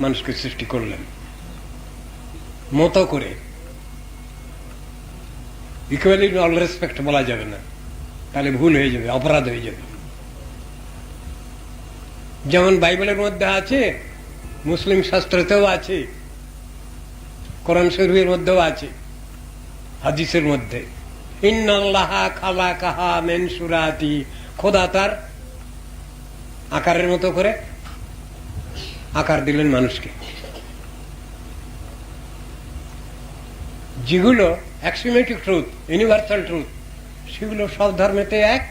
মানুষকে সৃষ্টি করলেন, মতো করে। ইকুয়ালি অল রেসপেক্ট বলা যাবে না, তাহলে ভুল হয়ে যাবে, অপরাধ হয়ে যাবে। যেমন বাইবেলের মধ্যে আছে, মুসলিম শাস্ত্রতেও আছে, কোরআন শরীফের মধ্যেও আছে, হাদিসের মধ্যে ইন্নাল্লাহা খালাকাহা মিন সুরাতি, খোদা তার আকারের মতো করে আকার দিলেন মানুষকে। যেগুলো অ্যাক্সিওমেটিক ট্রুথ, ইউনিভার্সাল ট্রুথ, সেগুলো সব ধর্মেতে এক,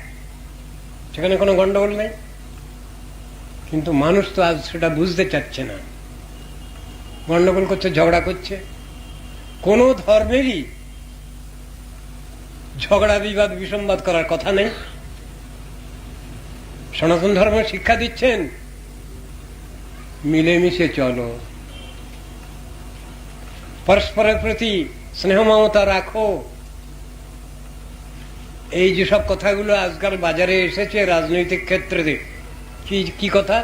সেখানে কোনো গন্ডগোল নেই। কিন্তু মানুষ তো আজ সেটা বুঝতে চাচ্ছে না, গন্ডগোল করছে, ঝগড়া করছে। কোন ধর্মেরই ঝগড়া বিবাদ বিসম্বাদ করার কথা নেই। সনাতন ধর্ম শিক্ষা দিচ্ছেন মিলেমিশে চলো, পরস্পরের প্রতি স্নেহ মমতা রাখো, এই যেসব কথাগুলো আজকাল বাজারে এসেছে রাজনৈতিক ক্ষেত্রে, কি কি কথা?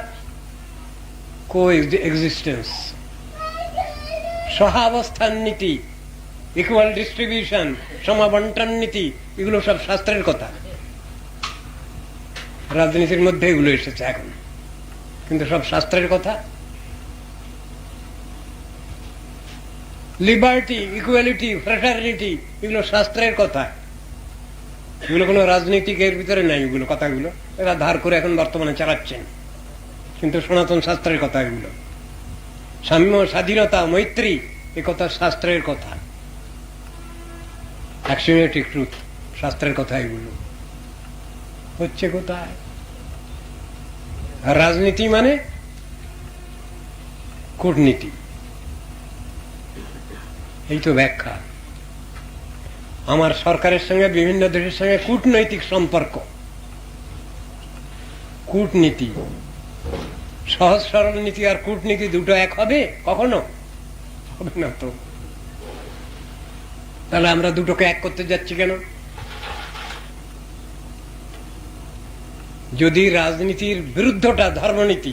কো এক্সিস্টেন্স, সহাবস্থান নীতি, ইকুয়াল ডিস্ট্রিবিউশন, সমাবন্টন নীতি, এগুলো সব শাস্ত্রের কথা। রাজনীতির মধ্যে এগুলো এসেছে এখন, কিন্তু সব শাস্ত্রের কথা। লিবার্টি, ইকুয়ালিটি, ফ্রেটার্নিটি, এগুলো শাস্ত্রের কথা। এগুলো কোনো রাজনীতিকের ভিতরে নাই, এগুলো কথাগুলো এরা ধার করে এখন বর্তমানে চালাচ্ছেন, কিন্তু সনাতন শাস্ত্রের কথা এগুলো। সাম্য, স্বাধীনতা, মৈত্রী, এ কথা শাস্ত্রের কথা। অ্যাক্সিওমেটিক ট্রুথ, শাস্ত্রের কথা এগুলো। হচ্ছে কোথায়? রাজনীতি মানে কূটনীতি, এই তো ব্যাখ্যা। আমার সরকারের সঙ্গে বিভিন্ন দেশের সঙ্গে কূটনৈতিক সম্পর্ক, কূটনীতি। সহজ সরল নীতি আর কূটনীতি দুটো এক হবে? কখনো হবে না তো। তাহলে আমরা দুটোকে এক করতে যাচ্ছি কেন? যদি রাজনীতির বিরুদ্ধটা ধর্মনীতি,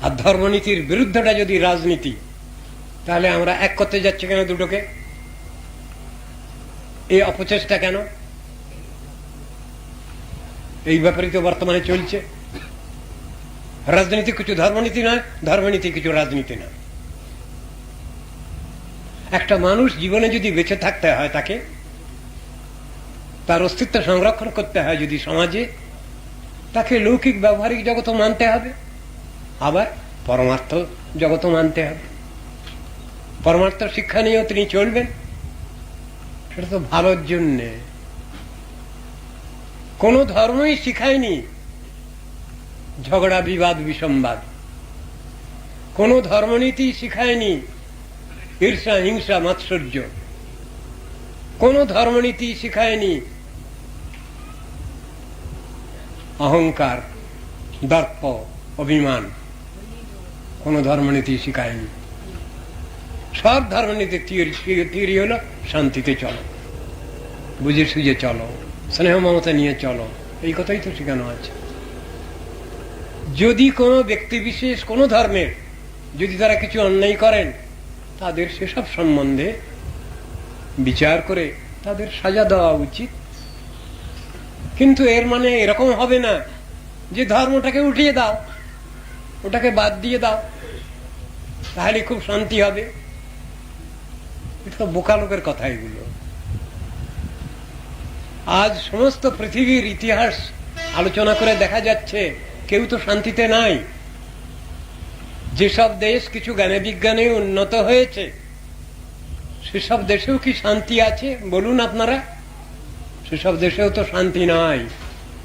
আর ধর্মনীতির বিরুদ্ধটা যদি রাজনীতি, তাহলে আমরা এক করতে যাচ্ছি কেন দুটোকে? এই অপচেষ্টা কেন? এই ব্যাপারে তো বর্তমানে চলছে। রাজনীতি কিছু ধর্মনীতি নয়, ধর্মনীতি কিছু রাজনীতি নয়। একটা মানুষ জীবনে যদি বেঁচে থাকতে হয়, তাকে তার অস্তিত্ব সংরক্ষণ করতে হয় যদি সমাজে, তাকে লৌকিক ব্যবহারিক জগৎ মানতে হবে, আবার পরমার্থ জগৎ মানতে হবে। পরমার্থ শিক্ষা নিয়েও তিনি চলবেন, সেটা তো ভালোর জন্যে। কোন ধর্মই শিখায়নি ঝগড়া, বিবাদ, বিসম্বাদ। কোন ধর্মনীতি শিখায়নি ঈর্ষা, হিংসা, মাৎসর্য। কোন ধর্মনীতি শিখায়নি অহংকার, দর্প, অভিমান। কোন ধর্মনীতি শিখায়নি। সব ধর্মনীতির থিওরি হলো শান্তিতে চলো, বুঝে সুঝে চলো, স্নেহ মমতা নিয়ে চলো, এই কথাই তো শেখানো আছে। যদি কোনো ব্যক্তি বিশেষ কোনো ধর্মের যদি তারা কিছু অন্যায় করেন, তাদের সেসব সম্বন্ধে বিচার করে তাদের সাজা দেওয়া উচিত। কিন্তু এর মানে এরকম হবে না যে ধর্মটাকে উঠিয়ে দাও, ওটাকে বাদ দিয়ে দাও, তাহলে খুব শান্তি হবে। এটা বোকা লোকের কথা এগুলো। আজ সমস্ত পৃথিবীর ইতিহাস আলোচনা করে দেখা যাচ্ছে কেউ তো শান্তিতে নাই। যেসব দেশ কিছু জ্ঞানে বিজ্ঞানে উন্নত হয়েছে, সেসব দেশেও কি শান্তি আছে বলুন আপনারা? সেসব দেশেও তো শান্তি নাই।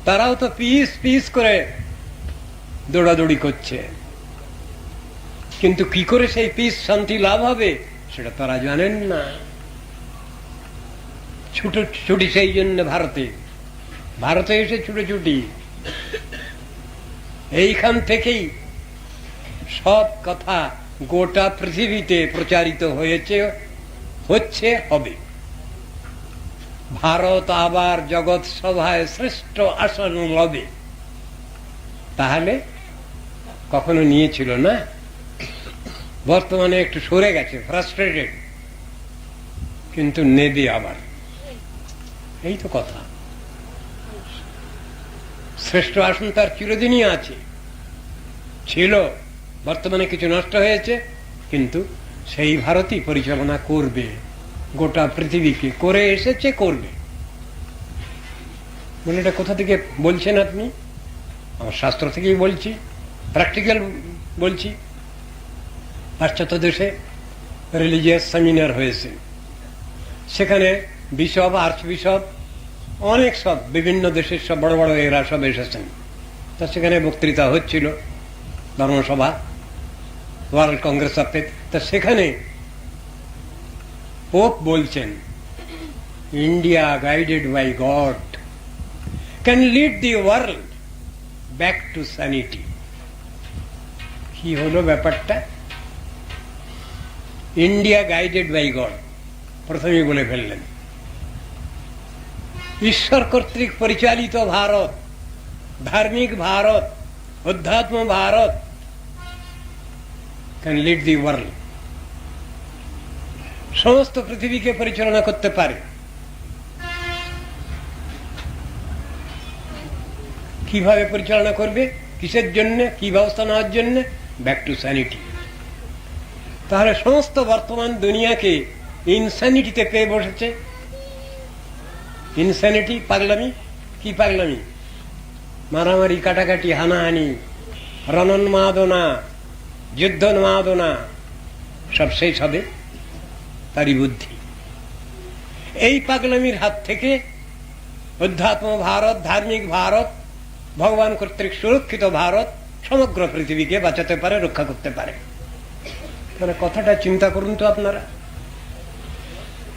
তারাও তো পিস পিস করে দৌড়াদৌড়ি করছে। কিন্তু কি করে সেই পিস শান্তি লাভ হবে সেটা তারা জানেন না। ছুটি সেই জন্য ভারতে এসে ছুটি। এইখান থেকেই সব কথা গোটা পৃথিবীতে প্রচারিত হয়েছে, হচ্ছে, হবে। ভারত আবার জগৎ সভায় শ্রেষ্ঠ আসন লবে। তাহলে কখনো নিয়েছিল না, বর্তমানে একটু সরে গেছে, ফ্রাস্ট্রেটেড, কিন্তু নেবে আবার। এই তো কথা। শ্রেষ্ঠ আসন তার চিরদিনই আছে, ছিল, বর্তমানে কিছু নষ্ট হয়েছে, কিন্তু সেই ভারতই পরিচালনা করবে গোটা পৃথিবীকে, করে এসেছে, করবে। বলে এটা কোথা থেকে বলছেন আপনি? আমার শাস্ত্র থেকেই বলছি, প্র্যাকটিক্যাল বলছি। পাশ্চাত্য দেশে রিলিজিয়াস সেমিনার হয়েছে, সেখানে বিশপ, আর্চ বিশপ, অনেক সব বিভিন্ন দেশের সব বড় বড় এরা সব এসেছেন। তা সেখানে বক্তৃতা হচ্ছিল, ধর্মসভা, ওয়ার্ল্ড কংগ্রেস অফ ফেথ। তা সেখানে পোপ বলছেন, India guided by God can lead the world back to sanity. কি হলো ব্যাপারটা? ইন্ডিয়া গাইডেড বাই গড প্রথমেই বলে ফেললেন। ঈশ্বর কর্তৃক পরিচালিত ভারত, ধার্মিক ভারত, অধ্যাত্ম Bharat can lead the world, সমস্ত পৃথিবীকে পরিচালনা করতে পারে। কিভাবে পরিচালনা করবে, কিসের জন্য, কি ব্যবস্থা নেওয়ার জন্য? Back to sanity. তাহলে সমস্ত বর্তমান দুনিয়াকে ইনস্যানিটিতে পেয়ে বসেছে। ইনস্যানিটি, পাগলামি। কি পাগলামি? মারামারি, কাটাকাটি, হানাহানি, রণন্মাদনা, যুদ্ধন্মাদনা, সব শেষ হবে তারই বুদ্ধি। এই পাগলামির হাত থেকে অধ্যাত্ম ভারত, ধার্মিক ভারত, ভগবান কর্তৃক সুরক্ষিত ভারত সমগ্র পৃথিবীকে বাঁচাতে পারে, রক্ষা করতে পারে। মানে কথাটা চিন্তা করুন তো আপনারা,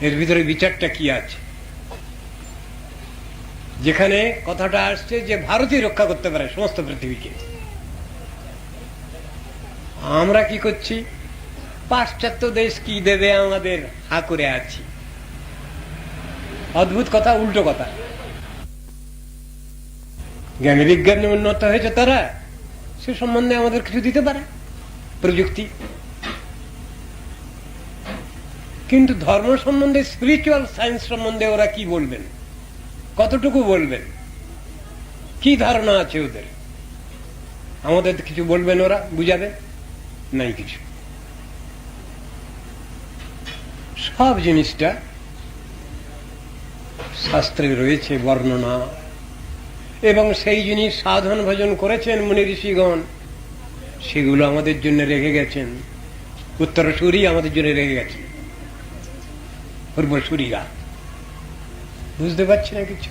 এর ভিতরে বিচারটা কি আছে? যেখানে কথাটা আসছে যে ভারতই রক্ষা করতে পারে সমস্ত পৃথিবীকে, আমরা কি করছি? পাশ্চাত্য দেশ কি দেবে আমাদের, হা করে আছি। অদ্ভুত কথা, উল্টো কথা। জ্ঞান বিজ্ঞানে উন্নত হয়েছে তারা, সে সম্বন্ধে আমাদের কিছু দিতে পারে, প্রযুক্তি। কিন্তু ধর্ম সম্বন্ধে, স্পিরিচুয়াল সায়েন্স সম্বন্ধে ওরা কি বলবেন, কতটুকু বলবেন, কি ধারণা আছে ওদের? আমাদের কিছু বলবেন ওরা, বুঝাবেন? নাই কিছু। সব জিনিসটা শাস্ত্রে রয়েছে বর্ণনা, এবং সেই জিনিস সাধন ভজন করেছেন মুনি ঋষিগণ, সেগুলো আমাদের জন্য রেখে গেছেন। উত্তরসূরি আমাদের জন্য রেখে গেছেন, পূর্বসূরিরা। বুঝতে পারছি না কিছু।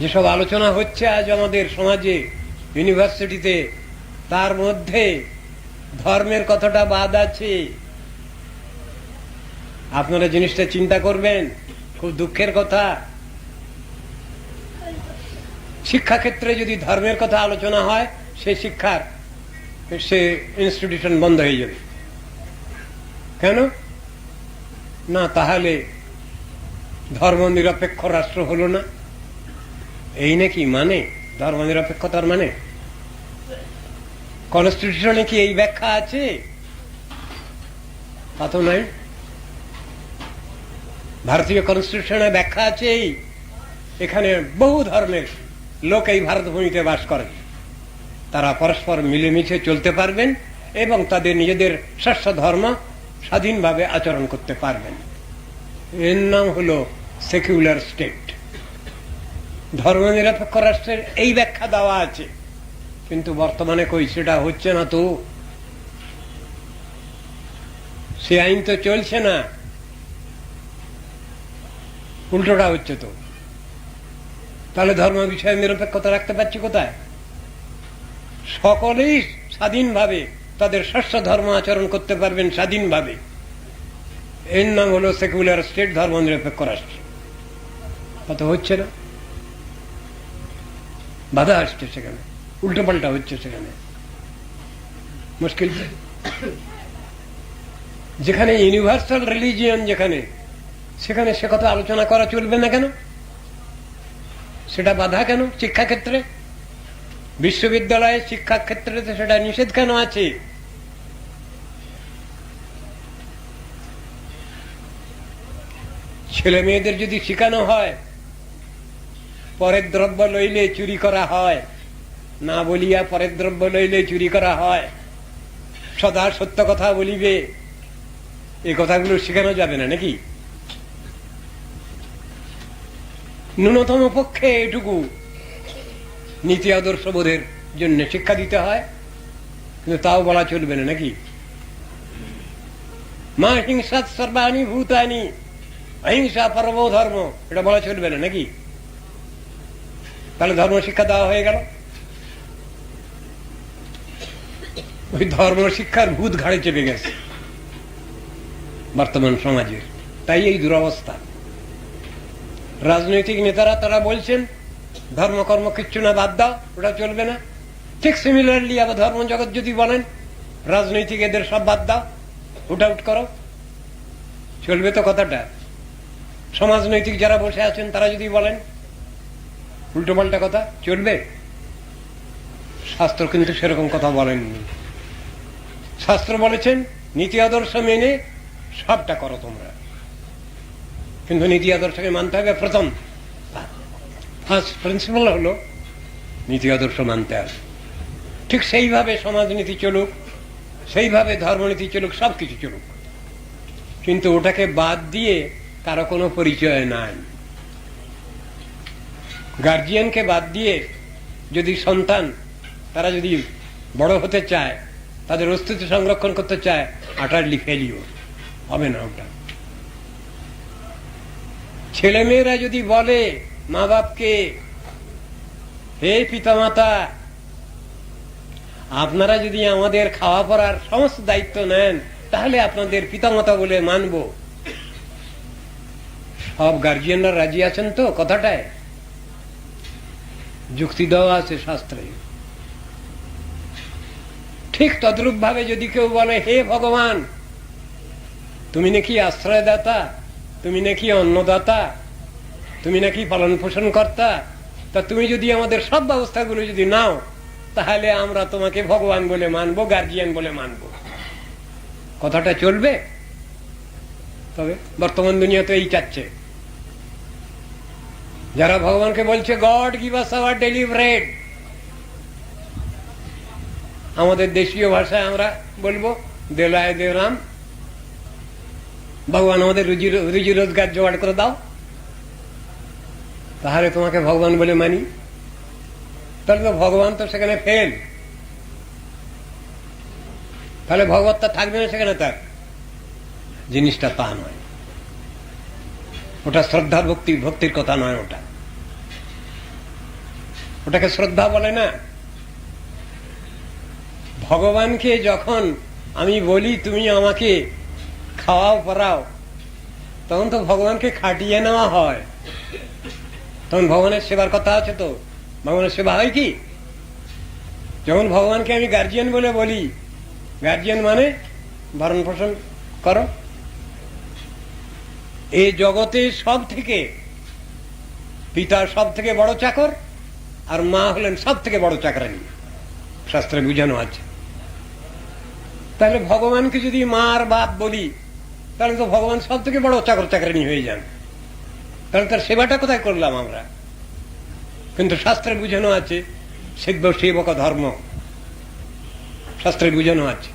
যেসব আলোচনা হচ্ছে আজ আমাদের সমাজে, ইউনিভার্সিটিতে, তার মধ্যে ধর্মের কথাটা বাদ আছে। আপনারা জিনিসটা চিন্তা করবেন, খুব দুঃখের কথা। শিক্ষাক্ষেত্রে যদি ধর্মের কথা আলোচনা হয়, সেই শিক্ষার সে ইনস্টিটিউশন বন্ধ হয়ে যাবে। কেন না? তাহলে ধর্ম নিরপেক্ষ রাষ্ট্র হলো না, এই নাকি মানে ধর্ম নিরপেক্ষতার মানে? কনস্টিটিউশনে কি এই ব্যাখ্যা আছে? তা তো নাই। ভারতীয় কনস্টিটিউশনে ব্যাখ্যা আছে এখানে বহু ধর্মের লোক এই ভারত ভূমিতে বাস করেন, তারা পরস্পর মিলেমিশে চলতে পারবেন এবং তাদের নিজেদের শ্রেষ্ঠ ধর্ম স্বাধীনভাবে আচরণ করতে পারবেন। এর নাম হলো সেকুলার স্টেট। ধর্মনিরপেক্ষ রাষ্ট্রের এই ব্যাখ্যা দেওয়া আছে, কিন্তু বর্তমানে কই সেটা হচ্ছে না তো। সে আইন তো চলছে না, উল্টোটা হচ্ছে তো। তাহলে ধর্ম বিষয়ে নিরপেক্ষতা রাখতে পারছি কোথায়? সকলেই স্বাধীনভাবে তাদের শ্রেষ্ঠ ধর্ম আচরণ করতে পারবেন স্বাধীনভাবে। এর নাম হলো সেকুলার স্টেট, ধর্ম নিরপেক্ষ রাষ্ট্র। কত হচ্ছে না, বাধা আসছে সেখানে, উল্টো পাল্টা হচ্ছে সেখানে, মুশকিল। যেখানে ইউনিভার্সাল রিলিজিয়ন, যেখানে সেখানে সে কথা আলোচনা করা চলবে না কেন? সেটা বাধা কেন? শিক্ষাক্ষেত্রে, বিশ্ববিদ্যালয়ে শিক্ষাক্ষেত্রে সেটা নিষেধ কেন আছে? ছেলে মেয়েদের যদি শেখানো হয় পরের দ্রব্য লইলে চুরি করা হয়, না বলিয়া পরের দ্রব্য লইলে চুরি করা হয়, সদা সত্য কথা বলিবে, এই কথাগুলো শেখানো যাবে না নাকি? ন্যূনতম পক্ষে এটুকু নীতি আদর্শ বোধের জন্য শিক্ষা দিতে হয়, কিন্তু তাও বলা চলবে না নাকি? মা হিংসাৎ সর্বাণি ভূতানি অহিংসা পরমো ধর্ম, এটা বলা চলবে না নাকি? তাহলে ধর্ম শিক্ষা দেওয়া হয়ে গেল। ওই ধর্ম শিক্ষার ভূত ঘাড়ে চেপে গেছে বর্তমান সমাজের, তাই এই দুরবস্থা। রাজনৈতিক নেতারা তারা বলছেন ধর্মকর্ম কিচ্ছু না, বাদ দাও, ওটা চলবে না। ঠিক সিমিলারলি আবার ধর্ম জগৎ যদি বলেন রাজনৈতিক এদের সব বাদ দাও, উট আউট করো, চলবে তো কথাটা? সমাজনৈতিক যারা বসে আছেন তারা যদি বলেন উল্টোপাল্টা কথা, চলবে? শাস্ত্র কিন্তু সেরকম কথা বলেননি। শাস্ত্র বলেছেন নীতি আদর্শ মেনে সবটা করো তোমরা, কিন্তু নীতি আদর্শকে মানতে হবে। প্রথম ফার্স্ট প্রিন্সিপাল হলো নীতি আদর্শ মানতে হবে। ঠিক সেইভাবে সমাজনীতি চলুক, সেইভাবে ধর্মনীতি চলুক, সবকিছু চলুক, কিন্তু ওটাকে বাদ দিয়ে কারো কোনো পরিচয় নাই। গার্জিয়ানকে বাদ দিয়ে যদি সন্তান তারা যদি বড় হতে চায়, তাদের অস্তিত্ব সংরক্ষণ করতে চায়, আটারলি ফেলিওর হবে না ওটা। ছেলেমেয়েরা যদি বলে মা বাপকে, হে পিতামাতা, আপনারা যদি আমাদের খাওয়া পড়ার সমস্ত দায়িত্ব নেন তাহলে আপনাদের পিতামাতা বলে মানব, সব গার্জিয়ানরা রাজি আছেন তো? কথাটায় যুক্তি দেওয়া আছে শাস্ত্রে। ঠিক তদ্রূপ ভাবে যদি কেউ বলে হে ভগবান, তুমি নাকি আশ্রয়দাতা, তুমি নাকি অন্নদাতা, তুমি নাকি পালন পোষণ কর্তা, তা তুমি যদি আমাদের সব ব্যবস্থাগুলো যদি নাও তাহলে আমরা তোমাকে ভগবান বলে মানবো, গার্জিয়ান বলে মানবো। কথাটা চলবে? তবে বর্তমান দুনিয়া তো এই চাচ্ছে। যারা ভগবানকে বলছে god give us our daily bread, আমাদের দেশীয় ভাষায় আমরা বলবো দেলায় দে রাম, ভগবান আমাদের রুজি রোজগার জোগাড় করে দাও, তাহলে তোমাকে ভগবান বলে মানি। তাহলে তো ভগবান তো সেখানে ফেল, তাহলে ভগবত্তা থাকবে না সেখানে। তার জিনিসটা তা নয়, ওটা শ্রদ্ধা ভক্তির কথা নয়, ওটাকে শ্রদ্ধা বলে না। ভগবানকে যখন আমি বলি তুমি আমাকে খাওয়াও পরাও, তখন তো ভগবানকে খাটিয়ে নেওয়া হয়, তখন ভগবানের সেবার কথা আছে। তো ভগবানের সেবা হয় কি? যখন ভগবানকে আমি গার্জিয়ান বলে বলি, গার্জিয়ান মানে ভরণ পোষণ করো। এই জগতে সব থেকে পিতা সব থেকে বড় চাকর, আর মা হলেন সব থেকে বড় চাকরানী, শাস্ত্রে বুঝানো আছে। তাহলে ভগবানকে যদি মা আর বাপ বলি, তাহলে তো ভগবান সব থেকে বড় চাকর চাকরানী হয়ে যান, তাহলে তার সেবাটা কোথায় করলাম আমরা? কিন্তু শাস্ত্রে বুঝানো আছে সেব্য সেবক ধর্ম, শাস্ত্রে বুঝানো আছে।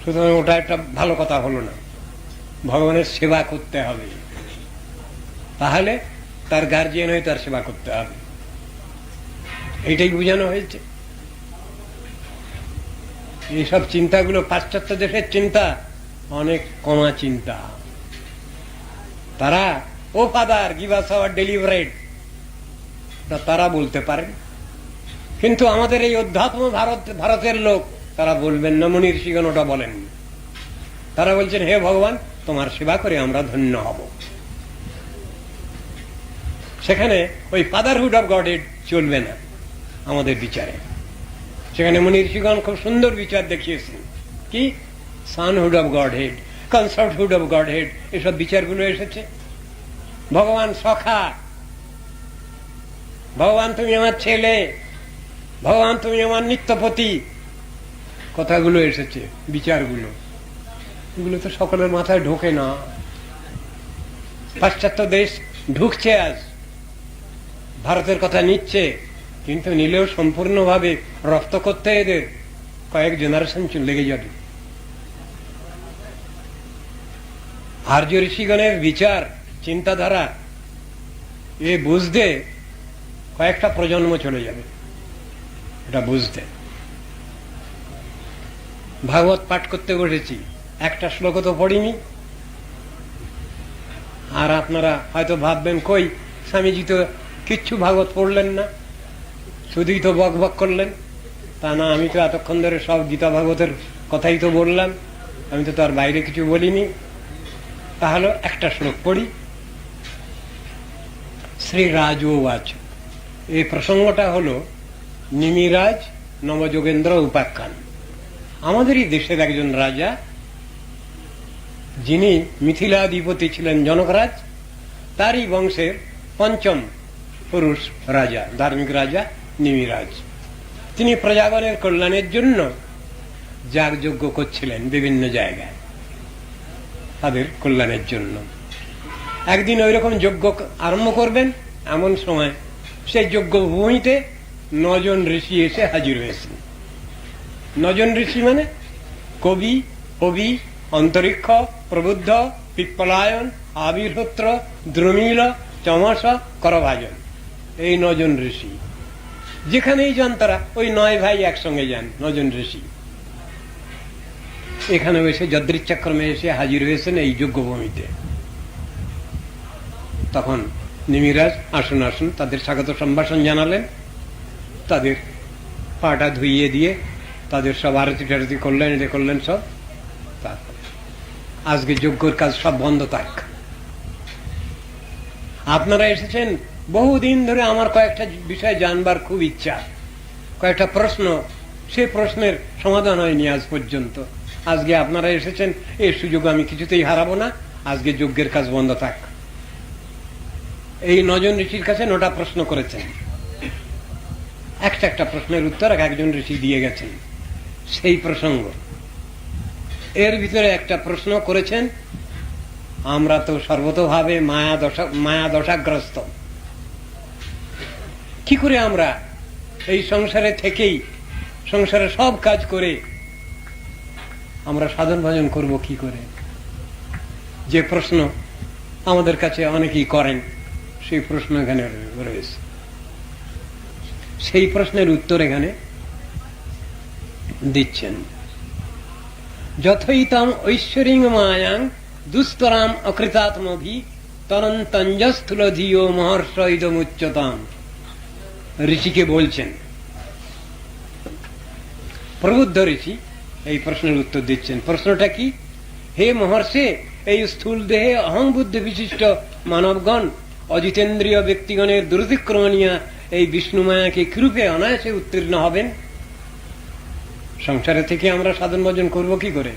সুতরাং ওটা একটা ভালো কথা হলো না। ভগবানের সেবা করতে হবে, তাহলে তার গার্জিয়ান হয়ে তার সেবা করতে হবে, এইটাই বুঝানো হয়েছে। এইসব চিন্তাগুলো পাশ্চাত্য দেশের চিন্তা, অনেক কমা চিন্তা। তারা ও Father give us our daily bread, তারা বলতে পারেন, কিন্তু আমাদের এই অধ্যাত্ম ভারতের লোক তারা বলবেন না। মুনি ঋষিগণ ওটা বলেন, তারা বলছেন হে ভগবান, তোমার সেবা করে আমরা ধন্য হব। সেখানে ওই ফাদারহুড অফ গডহেড চলবে না আমাদের বিচারে। সেখানে মুনি ঋষিগণ খুব সুন্দর বিচার দেখিয়েছেন, কি সানহুড অফ গডহেড, কনসার্টহুড অফ গডহেড, এসব বিচারগুলো এসেছে। ভগবান সখা, ভগবান তুমি আমার ছেলে, ভগবান তুমি আমার নিত্যপতি, কথাগুলো এসেছে, বিচারগুলো। এগুলো তো সকলের মাথায় ঢোকে না। পাশ্চাত্য দেশ ঢুকছে, আজ ভারতের কথা নিচ্ছে, কিন্তু নিলেও সম্পূর্ণভাবে রপ্ত করতে এদের কয়েক জেনারেশন লেগে যাবে। আর্য ঋষিগণের বিচার চিন্তাধারা এ বুঝতে কয়েকটা প্রজন্ম চলে যাবে, এটা বুঝতে। ভাগবত পাঠ করতে বসেছি, একটা শ্লোক তো পড়িনি। আর আপনারা হয়তো ভাববেন কই স্বামীজি তো কিচ্ছু ভাগবত পড়লেন না, শুধুই তো বক বক করলেন। তা না, আমি তো এতক্ষণ ধরে সব গীতা ভাগবতের কথাই তো বললাম, আমি তো তার বাইরে কিছু বলিনি। তাহলে একটা শ্লোক পড়ি। শ্রী রাজোবাচ, এই প্রসঙ্গটা হলো নিমিরাজ নবযোগেন্দ্র উপাখ্যান। আমাদেরই দেশের একজন রাজা, যিনি মিথিলাধিপতি ছিলেন জনকরাজ, তারই বংশের পঞ্চম পুরুষ রাজা, ধার্মিক রাজা নিমিরাজ। তিনি প্রজাগণের কল্যাণের জন্য যাগযজ্ঞ করছিলেন বিভিন্ন জায়গায়, তাদের কল্যাণের জন্য। একদিন ওই রকম যজ্ঞ আরম্ভ করবেন, এমন সময় সেই যজ্ঞ ভূমিতে 9 জন ঋষি এসে হাজির হয়েছেন। 9 জন ঋষি মানে কবি, কবি, অন্তরিক্ষ, প্রবুদ্ধ, পিপ্পলায়ন, আবির্হোত্র, দ্রুমিল, চমস, করভাজন, এই 9 জন ঋষি। যেখানেই যান তারা ওই 9 ভাই একসঙ্গে যান, 9 জন ঋষি। এখানে এসে যদৃচ্ছাক্রমে এসে হাজির হয়েছেন এই যজ্ঞভূমিতে। তখন নিমিরাজ আসুন আসুন তাদের স্বাগত সম্ভাষণ জানালেন, তাদের পাটা ধুইয়ে দিয়ে তাদের সব আরতি টারতি করলেন, এটা করলেন সব। তারপর আজকে যজ্ঞর কাজ সব বন্ধ থাক, আপনারা এসেছেন বহুদিন ধরে, আমার কয়েকটা বিষয় জানবার খুব ইচ্ছা, কয়েকটা প্রশ্ন, সে প্রশ্নের সমাধান হয়নি আজ পর্যন্ত। আজকে আপনারা এসেছেন, এই সুযোগ আমি কিছুতেই হারাবো না, আজকে যজ্ঞের কাজ বন্ধ থাক। এই 9 জন ঋষির কাছে 9টা প্রশ্ন করেছেন, একটা প্রশ্নের উত্তর একজন ঋষি দিয়ে গেছেন, সেই প্রসঙ্গ। এর ভিতরে একটা প্রশ্ন করেছেন, আমরা তো সর্বতোভাবে মায়া দশাগ্রস্ত, কি করে আমরা এই সংসারে থেকেই, সংসারে সব কাজ করে আমরা সাধন ভজন করব কি করে? যে প্রশ্ন আমাদের কাছে অনেকেই করেন, সেই প্রশ্ন এখানে রয়েছে। সেই প্রশ্নের উত্তর এখানে দিচ্ছেন। যথৈতম ঐশ্বরিং মায়াং দুস্তরাম অকৃতাত্মভি তরন্তঞ্জস্থূল ধিও মহর্ষ ইদমুচ্যতাম। ঋষিকে বলছেন, প্রবুদ্ধ ঋষি এই প্রশ্নের উত্তর দিচ্ছেন। প্রশ্নটা কি? হে মহর্ষে, এই স্থূল দেহে অহং বুদ্ধি বিশিষ্ট মানবগণ অজিতেন্দ্রীয় ব্যক্তিগণের দুরতিক্রমণীয় এই বিষ্ণু মায়াকে কিরূপে অনায়াসে উত্তীর্ণ হবেন? সংসারে থেকে আমরা সাধন ভজন করব কি করে?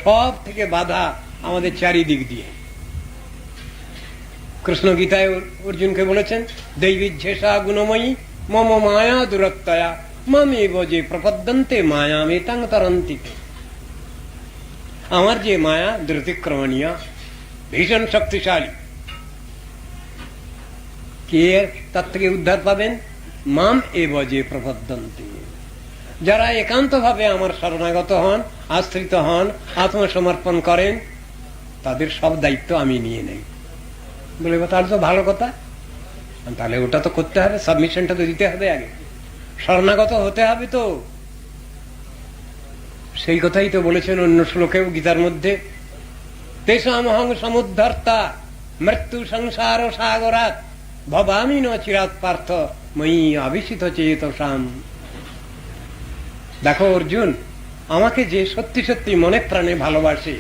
সব থেকে বাধা আমাদের চারিদিক দিয়ে। কৃষ্ণ গীতায় অর্জুনকে বলেছেন, দৈবিজ্ঞেষা গুণময়ী মম মায়া দুরত্তয়া মামেব যে প্রপদ্যন্তে মায়া মেতাং তরন্তিতে। আমার যে মায়া দুরতিক্রমণীয়, ভীষণ শক্তিশালী, কে তার থেকে উদ্ধার পাবেন? মাম এব যে প্রপদ্যন্তে, যারা একান্ত ভাবে আমার শরণাগত হন, আশ্রিত হন, আত্মসমর্পণ করেন, তাদের সব দায়িত্ব আমি নিয়ে নেই। বলে তাহলে তো ভালো কথা, তাহলে ওটা তো করতে হবে, সাবমিশনটা তো দিতে হবে, আগে শরণাগত হতে হবে। তো সেই কথাই তো বলেছেন অন্য শ্লোকেও গীতার মধ্যে, তেষামহং সমুদ্ধর্তা মৃত্যু সংসার সাগরাত ভবামি ন চিরাৎ পার্থ ময়ি আবিশিত চেতসাম। দেখো অর্জুন, আমাকে যে সত্যি সত্যি মনে প্রাণে ভালোবাসে,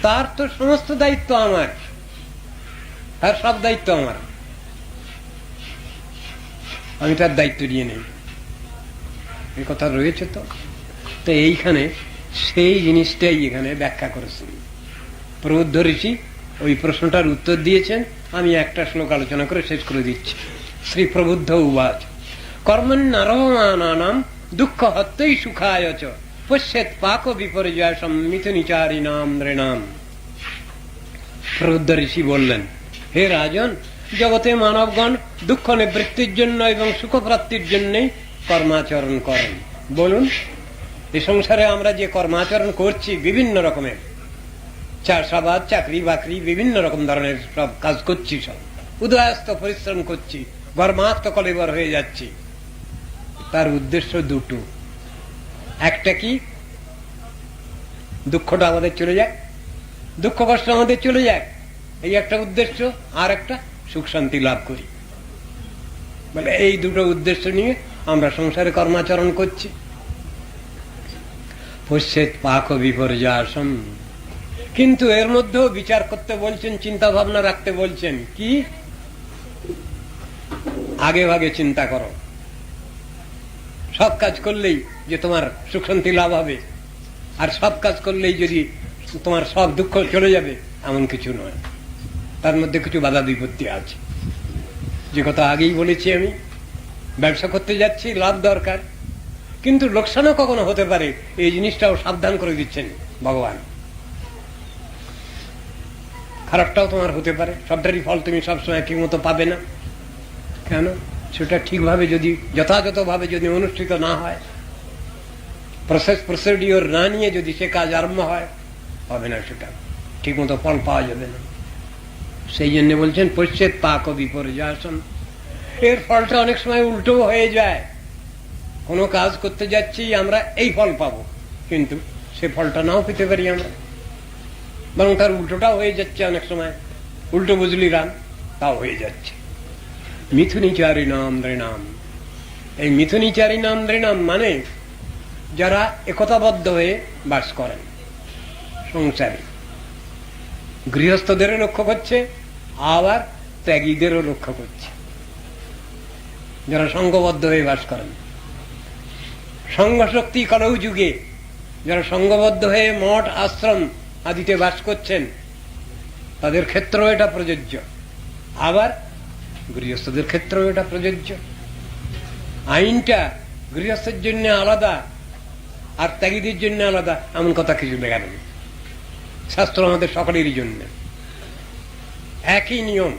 তার তো সমস্ত দায়িত্ব আমার, তার সব দায়িত্ব আমার, আমি তার দায়িত্ব নিয়ে নেই। এই কথা রয়েছে। তো এইখানে সেই জিনিসটাই এখানে ব্যাখ্যা করেছেন প্রবুদ্ধ ঋষি। ওই প্রশ্নটার উত্তর দিয়েছেন। আমি একটা শ্লোক আলোচনা করে শেষ করে দিচ্ছি। শ্রী প্রবুদ্ধ উবাচ কর্মণ্যারহমানানাম দুঃখ হত্যই সুখায় চ পশ্যেৎ পাক বিপর্যয় মিথুনিচারিণাম নৃণাম। প্রবুদ্ধ ঋষি বললেন, হে রাজন, জগতে মানবগণ দুঃখ নিবৃত্তির জন্য এবং সুখপ্রাপ্তির জন্যই কর্মাচরণ করেন। বলুন, এই সংসারে আমরা যে কর্মাচরণ করছি, বিভিন্ন রকমের চাষাবাদ, চাকরি বাকরি, বিভিন্ন রকম ধরনের সব কাজ করছি, সব উদয়াস্ত পরিশ্রম করছি, গর্মাক্ত কলেবর হয়ে যাচ্ছি। তার উদ্দেশ্য দুটো। একটা কি, দুঃখটা আমাদের চলে যায়, দুঃখ কষ্ট আমাদের চলে যায়, এই একটা উদ্দেশ্য। আর একটা সুখ শান্তি লাভ করি, মানে এই দুটো উদ্দেশ্য নিয়ে আমরা সংসারে কর্মাচরণ করছি। পশ্যেৎ পাক বিপর্যয়সম, কিন্তু এর মধ্যেও বিচার করতে বলছেন, চিন্তা ভাবনা রাখতে বলছেন। কি? আগে ভাগে চিন্তা করো। সব কাজ করলেই যে তোমার সুখ শান্তি লাভ হবে, আর সব কাজ করলেই যদি তোমার সব দুঃখ চলে যাবে এমন কিছু নয়, তার মধ্যে কিছু বাধা বিপত্তি আছে। যে কথা আগেই বলেছি, আমি ব্যবসা করতে যাচ্ছি, লাভ দরকার, কিন্তু লোকসানও কখনো হতে পারে, এই জিনিসটাও সাবধান করে দিচ্ছেন ভগবান। খারাপটাও তোমার হতে পারে, সবটারই ফল তুমি সবসময় ঠিক মতো পাবে না। কেন? সেটা ঠিকভাবে যদি, যথাযথভাবে যদি অনুষ্ঠিত না হয়, প্রসিডিওর না নিয়ে যদি সে কাজ আরম্ভ হয়, হবে না, সেটা ঠিক মতো ফল পাওয়া যাবে না। সেই জন্য বলছেন পশ্চাৎ পাক বিপর্যয়সন। এর ফলটা অনেক সময় উল্টো হয়ে যায়। কোনো কাজ করতে যাচ্ছি, আমরা এই ফল পাবো, কিন্তু সে ফলটা নাও পেতে পারি আমরা, বরং তার উল্টোটাও হয়ে যাচ্ছে। অনেক সময় উল্টো বুঝলি রাম, তাও হয়ে যাচ্ছে। মিথুনিচারী নাম নৃণাম। এই মিথুনিচারী নাম নৃণাম মানে যারা একতাবদ্ধ হয়ে বাস করেন সংসারে, গৃহস্থদেরও লক্ষ্য করছে, আবার ত্যাগীদেরও লক্ষ্য করছে। যারা সংঘবদ্ধ হয়ে বাস করেন, সংঘশক্তি কলৌ যুগে যারা সংঘবদ্ধ হয়ে মঠ আশ্রম আদিতে বাস করছেন, তাদের ক্ষেত্রেও এটা প্রযোজ্য, আবার গৃহস্থদের ক্ষেত্রেও এটা প্রযোজ্য। আইনটা গৃহস্থের জন্য আলাদা আর ত্যাগীদের জন্য আলাদা এমন কথা কিছু লেখা নেই। শাস্ত্র আমাদের সকলেরই জন্য একই নিয়ম,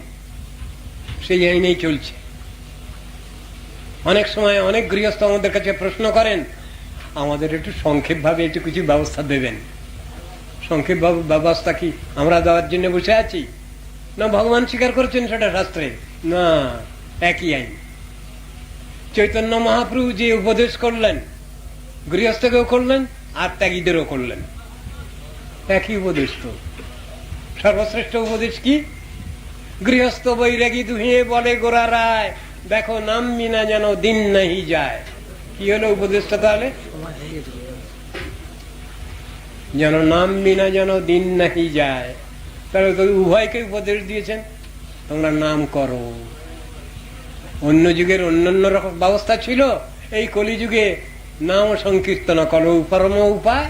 সেই আইনেই চলছে। অনেক সময় অনেক গৃহস্থ আমাদের কাছে প্রশ্ন করেন, আমাদের একটু সংক্ষেপ ভাবে একটু কিছু ব্যবস্থা দেবেন। সংক্ষেপ ব্যবস্থা কি আমরা দেওয়ার জন্য বসে আছি? না, ভগবান স্বীকার করছেন সেটা শাস্ত্রে? না, একই আইন। চৈতন্য মহাপ্রভু যে উপদেশ করলেন, গৃহস্থকেও করলেন আর ত্যাগীদেরও করলেন, একই উপদেশ। তো সর্বশ্রেষ্ঠ উপদেশ কি? গৃহস্থ বৈরাগী দুহিয়ে বলে গোরা রায়, দেখো নাম বিনা যেন দিন নাহি যায়। কি হলো উপদেশটা তাহলে? যেন নাম বিনা যেন দিন নাহি যায়। তাহলে তো উভয়কে উপদেশ দিয়েছেন, তোমরা নাম করো। অন্য যুগের অন্যান্য রকম ব্যবস্থা ছিল, এই কলিযুগে নাম সংকীর্তন করো পরম উপায়।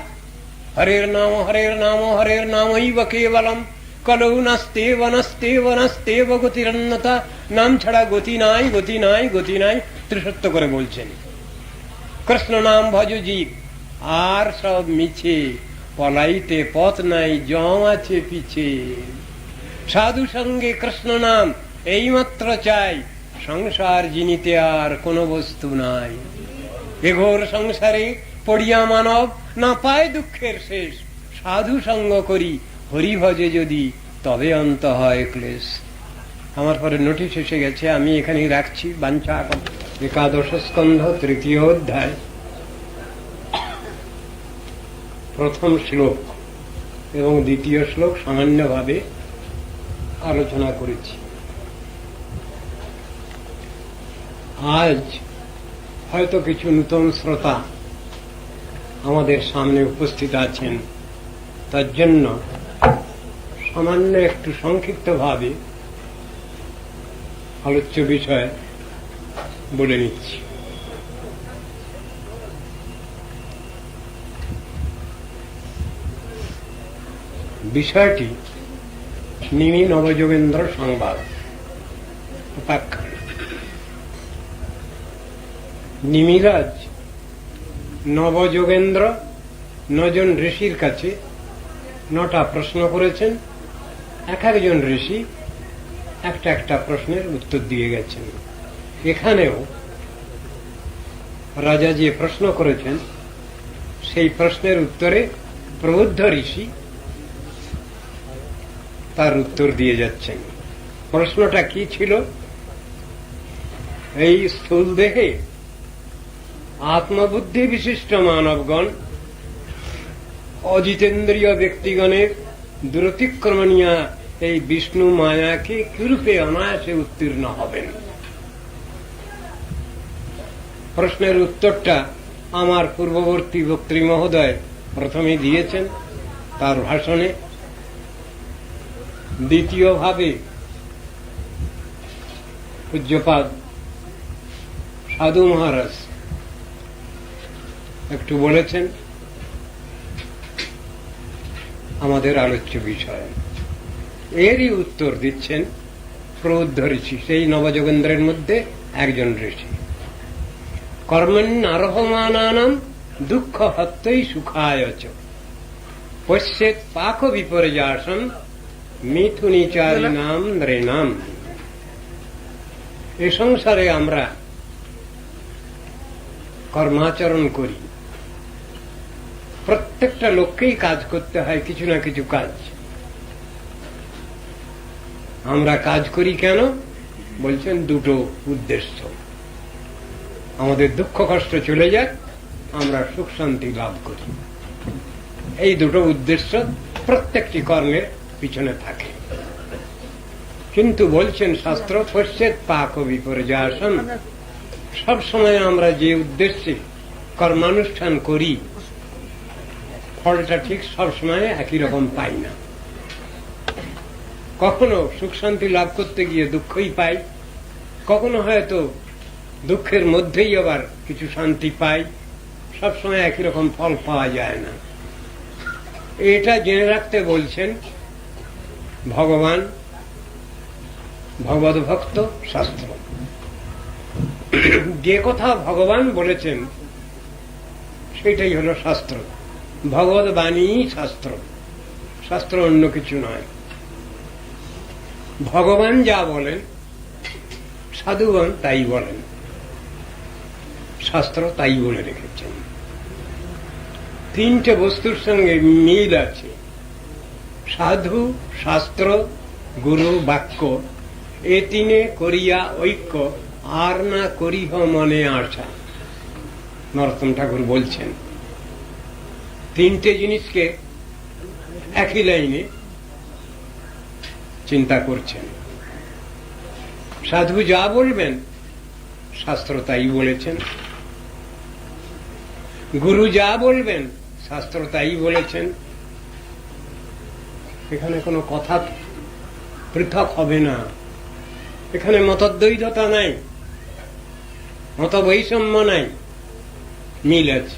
হরের নাম হরের নাম হরের নামৈব কেবলম কলৌ নাস্তে বনস্তে বনস্তে গতিরন্যতা। নাম ছাড়া গতি নাই, গতি নাই, গতি নাই, ত্রিসত্য করে বলছেন। কৃষ্ণ নাম ভজ জীব, আর সব মিছে, পলাইতে পথ নাই, জম আছে পিছে। সাধু সঙ্গে কৃষ্ণ নাম এইমাত্র চাই, সংসার জিনিতে আর কোন বস্তু নাই। এঘোর সংসারে পড়িয়া মানব না পায় দুঃখের শেষ, সাধু সঙ্গ করি হরি ভজে যদি, তবে অন্ত হয় ক্লেশ। আমার পরে নোটিশ এসে গেছে, আমি এখানেই রাখছি। বাঞ্ছা একাদশ স্কন্ধ তৃতীয় অধ্যায় প্রথম শ্লোক এবং দ্বিতীয় শ্লোক সামান্যভাবে আলোচনা করেছি। আজ হয়তো কিছু নূতন শ্রোতা আমাদের সামনে উপস্থিত আছেন, তার জন্য সামান্য একটু সংক্ষিপ্তভাবে আলোচ্য বিষয় বলে নিচ্ছি। বিষয়টি নিমি নবযোগেন্দ্র সংবাদ উপাখ্যান। নিমিরাজ নবযোগেন্দ্র 9 জন ঋষির কাছে 9টা প্রশ্ন করেছেন। এক একজন ঋষি একটা একটা প্রশ্নের উত্তর দিয়ে গেছেন। এখানেও রাজা যে প্রশ্ন করেছেন, সেই প্রশ্নের উত্তরে প্রবুদ্ধ ঋষি তার উত্তর দিয়ে যাচ্ছেন। প্রশ্নটা কি ছিল? এই স্থূল দেহে আত্মবুদ্ধি বিশিষ্ট মানবগণ অজিতেন্দ্রীয় ব্যক্তিগণের দুরতিক্রমণীয় এই বিষ্ণু মায়াকে কিরূপে অনায়াসে উত্তীর্ণ হবেন? প্রশ্নের উত্তরটা আমার পূর্ববর্তী বক্তৃ মহোদয় প্রথমে দিয়েছেন তার ভাষণে। দ্বিতীয়ভাবে পূজ্যপাদ সাধু মহারাজ একটু বলেছেন। আমাদের আলোচ্য বিষয়। এরই উত্তর দিচ্ছেন প্রৌদ্ধ ঋষি, সেই নবযোগেন্দ্রের মধ্যে একজন ঋষি। কর্মণ্যারহমানানাম দুঃখ হত্যই সুখায় চ পশ্যেৎ পাক বিপর্যাসন মিথুনিচারিণাম নৃণাম। এ সংসারে আমরা কর্মাচরণ করি, প্রত্যেকটা লোককেই কাজ করতে হয়, কিছু না কিছু কাজ। আমরা কাজ করি কেন বলছেন? দুটো উদ্দেশ্য। আমাদের দুঃখ কষ্ট চলে যাক, আমরা সুখ শান্তি লাভ করি। এই দুটো উদ্দেশ্য প্রত্যেকটি কর্মের পিছনে থাকে। কিন্তু বলছেন শাস্ত্র, পশ্যেৎ পাক বিপর্যাসন, সবসময় আমরা যে উদ্দেশ্যে কর্মানুষ্ঠান করি ফলটা ঠিক সবসময় একই রকম পাই না। কখনো সুখ শান্তি লাভ করতে গিয়ে দুঃখই পাই, কখনো হয়তো দুঃখের মধ্যেই আবার কিছু শান্তি পাই। সবসময় একই রকম ফল পাওয়া যায় না। এটা জেনে রাখতে বলছেন ভগবান, ভগবদ ভক্ত, শাস্ত্র। যে কথা ভগবান বলেছেন সেটাই হলো শাস্ত্র। ভগবদ বাণী শাস্ত্র, শাস্ত্র অন্য কিছু নয়। ভগবান যা বলেন সাধুগণ তাই বলেন, শাস্ত্র তাই বলে রেখেছেন। তিনটে বস্তুর সঙ্গে মিল আছে, সাধু, শাস্ত্র, গুরু, বাক্য। এ তিনে করিয়া ঐক্য, আর না করিহ মনে আশা। নরোত্তম ঠাকুর বলছেন তিনটে জিনিসকে একই লাইনে চিন্তা করছেন। সাধু যা বলবেন শাস্ত্র তাই বলেছেন, গুরু যা বলবেন শাস্ত্র তাই বলেছেন। এখানে কোনো কথা পৃথক হবে না, এখানে মতদ্বৈধতা নাই, মত বৈষম্য নাই, মিল আছে।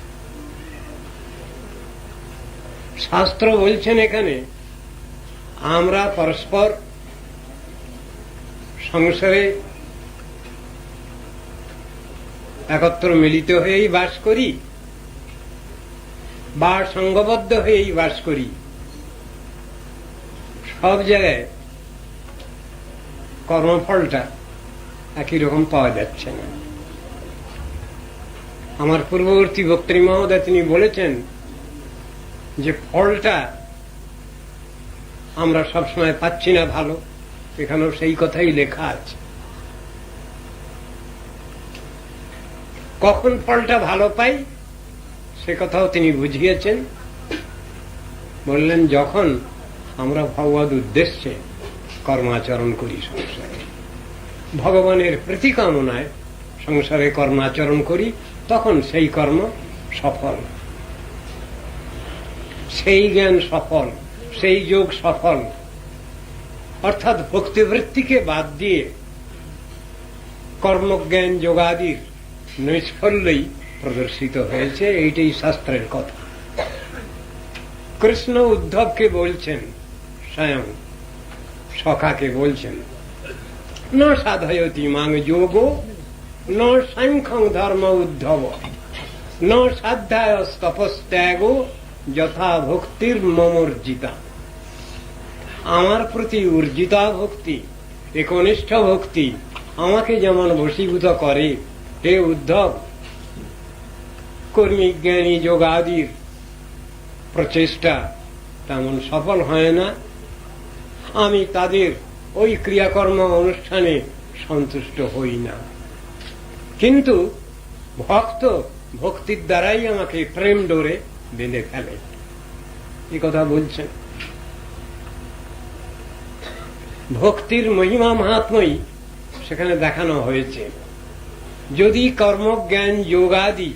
শাস্ত্র বলছেন এখানে আমরা পরস্পর সংসারে একত্র মিলিত হয়েই বাস করি বা সংঘবদ্ধ হয়েই বাস করি। সব জায়গায় কর্মফলটা একই রকম পাওয়া যাচ্ছে না। আমার পূর্ববর্তী বক্তৃ মহোদয় তিনি বলেছেন যে ফলটা আমরা সবসময় পাচ্ছি না ভালো, এখানেও সেই কথাই লেখা আছে। কখন ফলটা ভালো পাই সে কথাও তিনি বুঝিয়েছেন। বললেন যখন আমরা ভগবদ উদ্দেশ্যে কর্মাচরণ করি, সংসারে ভগবানের প্রতিকামনায় সংসারে কর্মাচরণ করি, তখন সেই কর্ম সফল, সেই জ্ঞান সফল, সেই যোগ সফল। অর্থাৎ ভক্তিবৃত্তিকে বাদ দিয়ে কর্মজ্ঞান যোগাদির নৈষ্ফল্যই প্রদর্শিত হয়েছে। এইটাই শাস্ত্রের কথা। কৃষ্ণ উদ্ধবকে বলছেন, স্বয়ং সখাকে বলছেন, ন সাধয়তি মাং যোগো ন সাংখ্যং ধর্ম উদ্ধব ন সাধ্যায় তপস্ত্যাগো যথা ভক্তির মমর্জিতা। আমার প্রতি উর্জিতা ভক্তি, একনিষ্ঠ ভক্তি আমাকে যেমন বশীভূত করে, হে উদ্ধব, কর্মী জ্ঞানী যোগাদির প্রচেষ্টা তেমন সফল হয় না। আমি তাদের ওই ক্রিয়াকর্ম অনুষ্ঠানে সন্তুষ্ট হই না, কিন্তু ভক্ত ভক্তির দ্বারাই আমাকে প্রেম ডোরে বেঁধে ফেলে। এই কথা বলছেন। ভক্তির মহিমা মাহাত্ম্যই সেখানে দেখানো হয়েছে। যদি কর্মজ্ঞান যোগাদি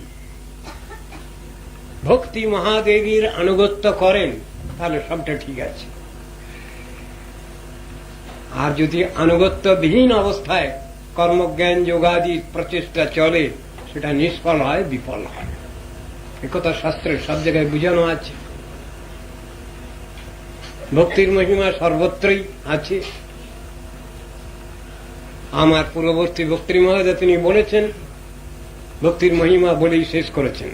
ভক্তি মহাদেবীর আনুগত্য করেন তাহলে সবটা ঠিক আছে। আর যদি আনুগত্যবিহীন অবস্থায় কর্মজ্ঞান যোগাদির প্রচেষ্টা চলে, সেটা নিষ্ফল হয়, বিফল হয়। একথা শাস্ত্রের সব জায়গায় বুঝানো আছে। ভক্তির মহিমা সর্বত্রই আছে। আমার পূর্ববর্তী বক্তৃ মহোদয় তিনি বলেছেন, ভক্তির মহিমা বলেই শেষ করেছেন,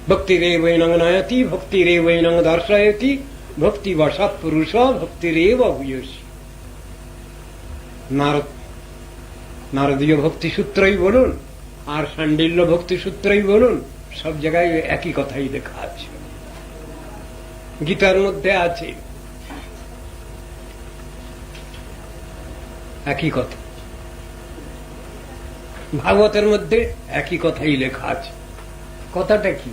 ভক্তিরেবৈনং নয়তি ভক্তিরেবৈনং দর্শয়তি ভক্তি বশৎ পুরুষ ভক্তিরেব ভূয়সী। নারদীয় ভক্তি সূত্রই বলুন আর শাণ্ডিল্য ভক্তি সূত্রই বলুন, সব জায়গায় একই কথাই লেখা আছে। গীতার মধ্যে আছে একই কথা, ভাগবতের মধ্যে একই কথাই লেখা আছে। কথাটা কি?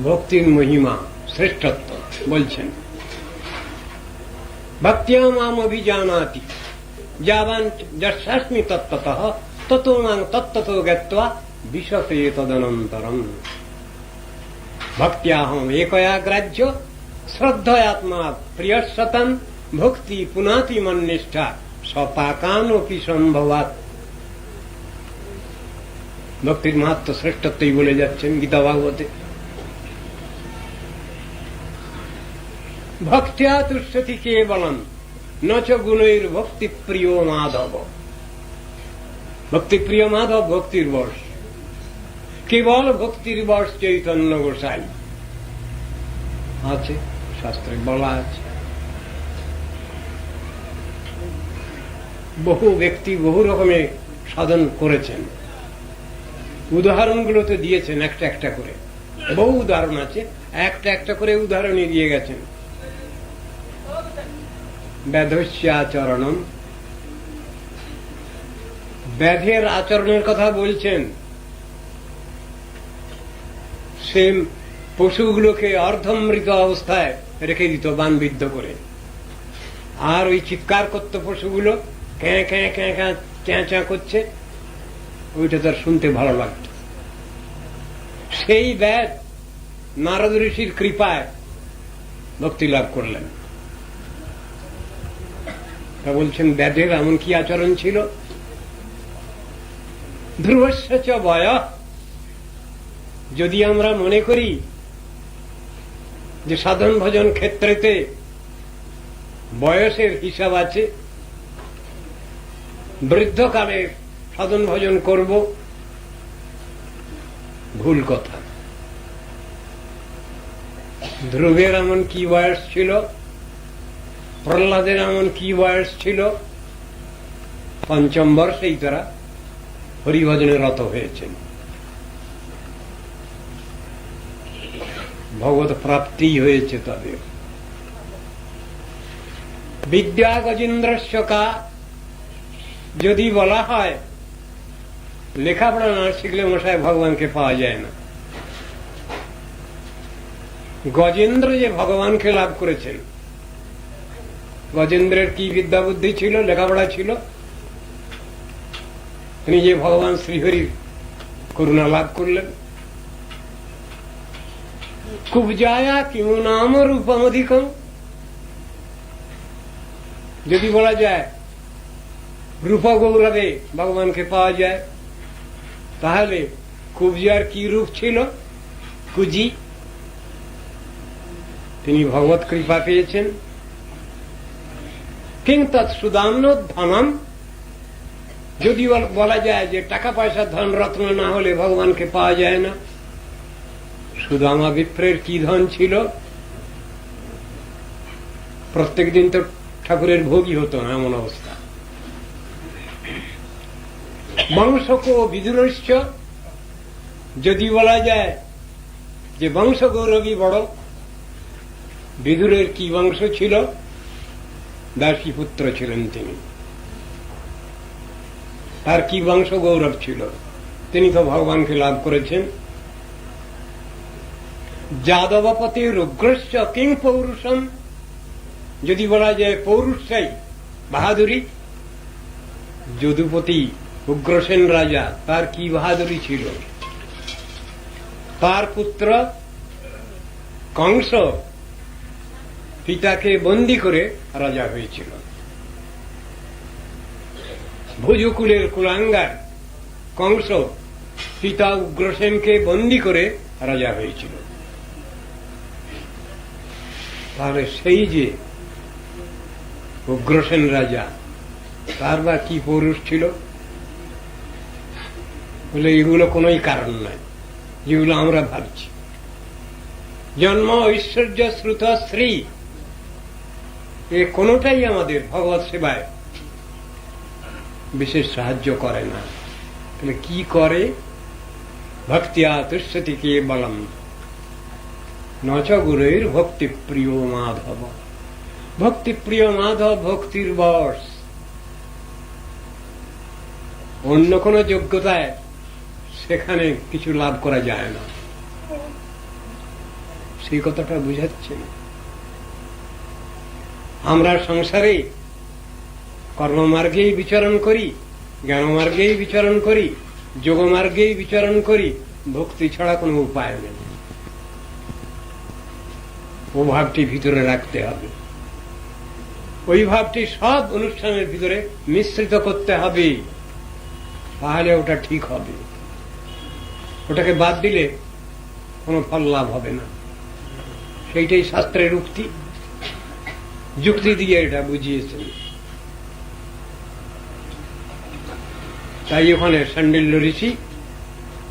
ভক্তির মহিমা শ্রেষ্ঠত্ব বলছেন, ভক্তিয়া মাম অভিজানাতি যাবান যস্যাস্মি তত্ত্বতঃ ততো মাং তত্ত্বতো জ্ঞাত্বা বিশতে তদনন্তরম। ভক্ত্যাহম একয়া গ্রাহ্য শ্রদ্ধয়াত্মা প্রিয়সতম ভক্তি পুনাতি মন্নিষ্ঠা সপাকানপি সম্ভবাৎ। ভক্তির মাহাত্ম শ্রেষ্ঠত্বই বলে যাচ্ছেন গীতা ভাগবতে। ভক্ত্যা তুষ্যতি কেবলম নচ গুণৈর ভক্তি প্রিয় মাধব। ভক্তিপ্রিয় মাধব ভক্তির বশ, কেবল ভক্তির বশ চৈতন্য গোসাই আছে, শাস্ত্রে বলা আছে। বহু ব্যক্তি বহু রকমের সাধন করেছেন, উদাহরণগুলো তো দিয়েছেন একটা একটা করে, বহু উদাহরণ আছে, একটা একটা করে উদাহরণই দিয়ে গেছেন। ব্যাধস্যাচরণম, ব্যাধের আচরণের কথা বলছেন। সে পশুগুলোকে অর্ধমৃত অবস্থায় রেখে দিত বানবিদ্ধ করে, আর ওই চিৎকার করত পশুগুলো, ক্যাঁ ক্যাঁ ক্যাঁ ক্যাঁ চ্যাঁ চ্যাঁ করছে, ওইটা তার শুনতে ভালো লাগত। সেই ব্যাধ নারদ ঋষির কৃপায় ভক্তি লাভ করলেন। তা বলছেন ব্যাধের এমন কি আচরণ ছিল? ধ্রুবস্য চ বয়, যদি আমরা মনে করি যে সাধন ভজন ক্ষেত্রেতে বয়সের হিসাব আছে, বৃদ্ধকালে সাধন ভজন করব, ভুল কথা। ধ্রুবের এমন কি বয়স ছিল, প্রহ্লাদের এমন কি বয়স ছিল, পঞ্চম বর্ষেই তারা হরিভজনে রত হয়েছেন, ভগবত প্রাপ্তি হয়েছে তাদের। বিদ্যা গজেন্দ্রস্য কা, যদি বলা হয় লেখাপড়া না শিখলে মশায় ভগবানকে পাওয়া যায় না। গজেন্দ্র যে ভগবানকে লাভ করেছেন, গজেন্দ্রের কি বিদ্যা বুদ্ধি ছিল, লেখাপড়া ছিল? তিনি যে ভগবান শ্রীহরির করুণা লাভ করলেন। কুবজায়া কিমু নাম রূপম অধিকম, যদি বলা যায় রূপ গৌরবে ভগবানকে পাওয়া যায়, তাহলে কুবজার কি রূপ ছিল? কুজি। তিনি ভগবত কৃপা পেয়েছেন। কিং তৎ সুদাম্ন ধনম, যদি বলা যায় যে টাকা পয়সা ধন রত্ন না হলে ভগবানকে পাওয়া যায় না, সুদামা বিপ্রের কি ধন ছিল? প্রত্যেক দিন তো ঠাকুরের ভোগই হতো না, এমন অবস্থা। বংশক বিদুরস্য, যদি বলা যায় যে বংশ গৌরবী বড়, বিদুরের কি বংশ ছিল? দাসী পুত্র ছিলেন তিনি, তার কি বংশ গৌরব ছিল? তিনি তো ভগবানকে লাভ করেছেন। যাদবপতি রুগ্রস্য কিং পৌরুষম, যদি বলা যায় পৌরুষাই বাহাদুরি, যদুপতি উগ্রসেন রাজা, তার কি বাহাদুরি ছিল? তার পুত্র কংস পিতাকে বন্দী করে রাজা হয়েছিল। ভুজকুলের কুলাঙ্গার কংস পিতা উগ্রসেনকে বন্দী করে রাজা হয়েছিল। তাহলে সেই যে উগ্রসেন রাজা, তার বা কি পৌরুষ ছিল? বলে এগুলো কোনোই কারণ নাই, যেগুলো আমরা ভাবছি। জন্ম, ঐশ্বর্য, শ্রুত, শ্রী, এ কোনোটাই আমাদের ভগবত সেবায় বিশেষ সাহায্য করে না। তাহলে কি করে? ভক্তিয়া তুষ্যতি কে বলম নচ গুরুর ভক্তি প্রিয় মাধব। ভক্তি প্রিয় মাধব ভক্তির বশ। অন্য কোন যোগ্যতায় সেখানে কিছু লাভ করা যায় না, সেই কথাটা বুঝাচ্ছেন। আমরা সংসারে কর্মমার্গেই বিচরণ করি, জ্ঞানমার্গেই বিচরণ করি, যোগমার্গেই বিচরণ করি, ভক্তি ছাড়া কোনো উপায় নেই। ও ভাবটি ভিতরে রাখতে হবে, ওই ভাবটি সব অনুষ্ঠানের ভিতরে মিশ্রিত করতে হবে, তাহলে ওটা ঠিক হবে। ওটাকে বাদ দিলে কোনো ফল লাভ হবে না। সেইটাই শাস্ত্রের উক্তি, যুক্তি দিয়ে এটা বুঝিয়েছেন। তাই ওখানে শাণ্ডিল্য ঋষি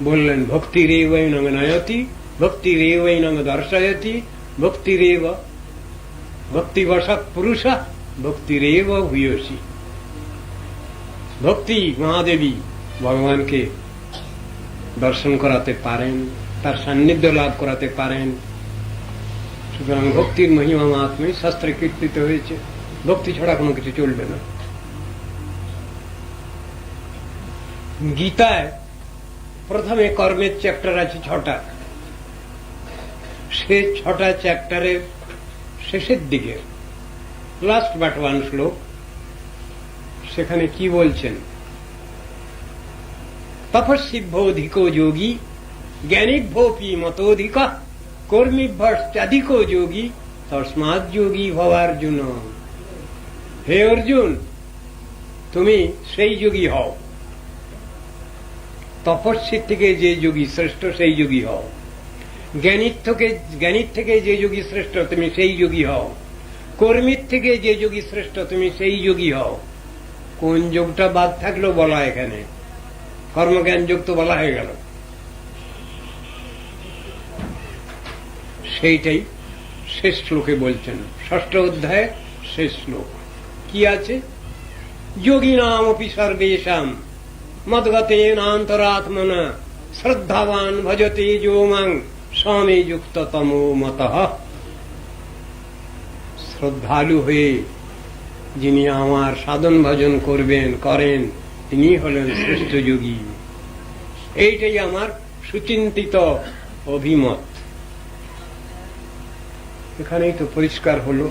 বললেন, ভক্তিরেবৈনং নয়তি, ভক্তিরেবৈনং দর্শয়তি, ভক্তিরেব ভক্তিবশৎ পুরুষ, ভক্তিরেব ভূয়সী। ভক্তি মহাদেবী ভগবানকে দর্শন করাতে পারেন, তার সান্নিধ্য লাভ করাতে পারেন। সুতরাং ভক্তির মহিমা মাহাত্ম্যই শাস্ত্রে কীর্তিত হয়েছে। ভক্তি ছাড়া কোনো কিছু চলবে না। গীতায় প্রথমে কর্মের চ্যাপ্টার আছে 6টা। সে 6টা চ্যাপ্টারের শেষের দিকে লাস্ট বাট ওয়ান শ্লোক, সেখানে কি বলছেন? তপস্বিভ্যোধিক যোগী, জ্ঞানীভ্যোপি মতোধিক, কর্মীভ্যশ্চাধিক যোগী, তস্মাৎ যোগী ভবার্জুন। হে অর্জুন, তুমি সেই যোগী হও। তপস্বীর থেকে যে যোগী শ্রেষ্ঠ সেই যোগী হও। জ্ঞানীর থেকে যে যোগী শ্রেষ্ঠ তুমি সেই যোগী হও। কর্মীর থেকে যে যোগী শ্রেষ্ঠ তুমি সেই যোগী হও। কোন যোগটা বাদ থাকলো বলা, এখানে কর্মজ্ঞান যোগ তো বলা হয়ে গেল। সেইটাই শেষ শ্লোকে বলছেন, 6ষ্ঠ অধ্যায়ে শেষ শ্লোক। কি আছে? যোগিনামপি সর্বেষাং মদ্গতেনান্তরাত্মনা শ্রদ্ধাবান ভজতে যো মাং স্বামী যুক্ত তমো মতঃ। শ্রদ্ধালু হয়ে যিনি আমার সাধন ভজন করেন, তিনি হলেন শ্রেষ্ঠ যোগী। এইটাই আমার সুচিন্তিত অভিমত। এখানেই তো পরিষ্কার হলো,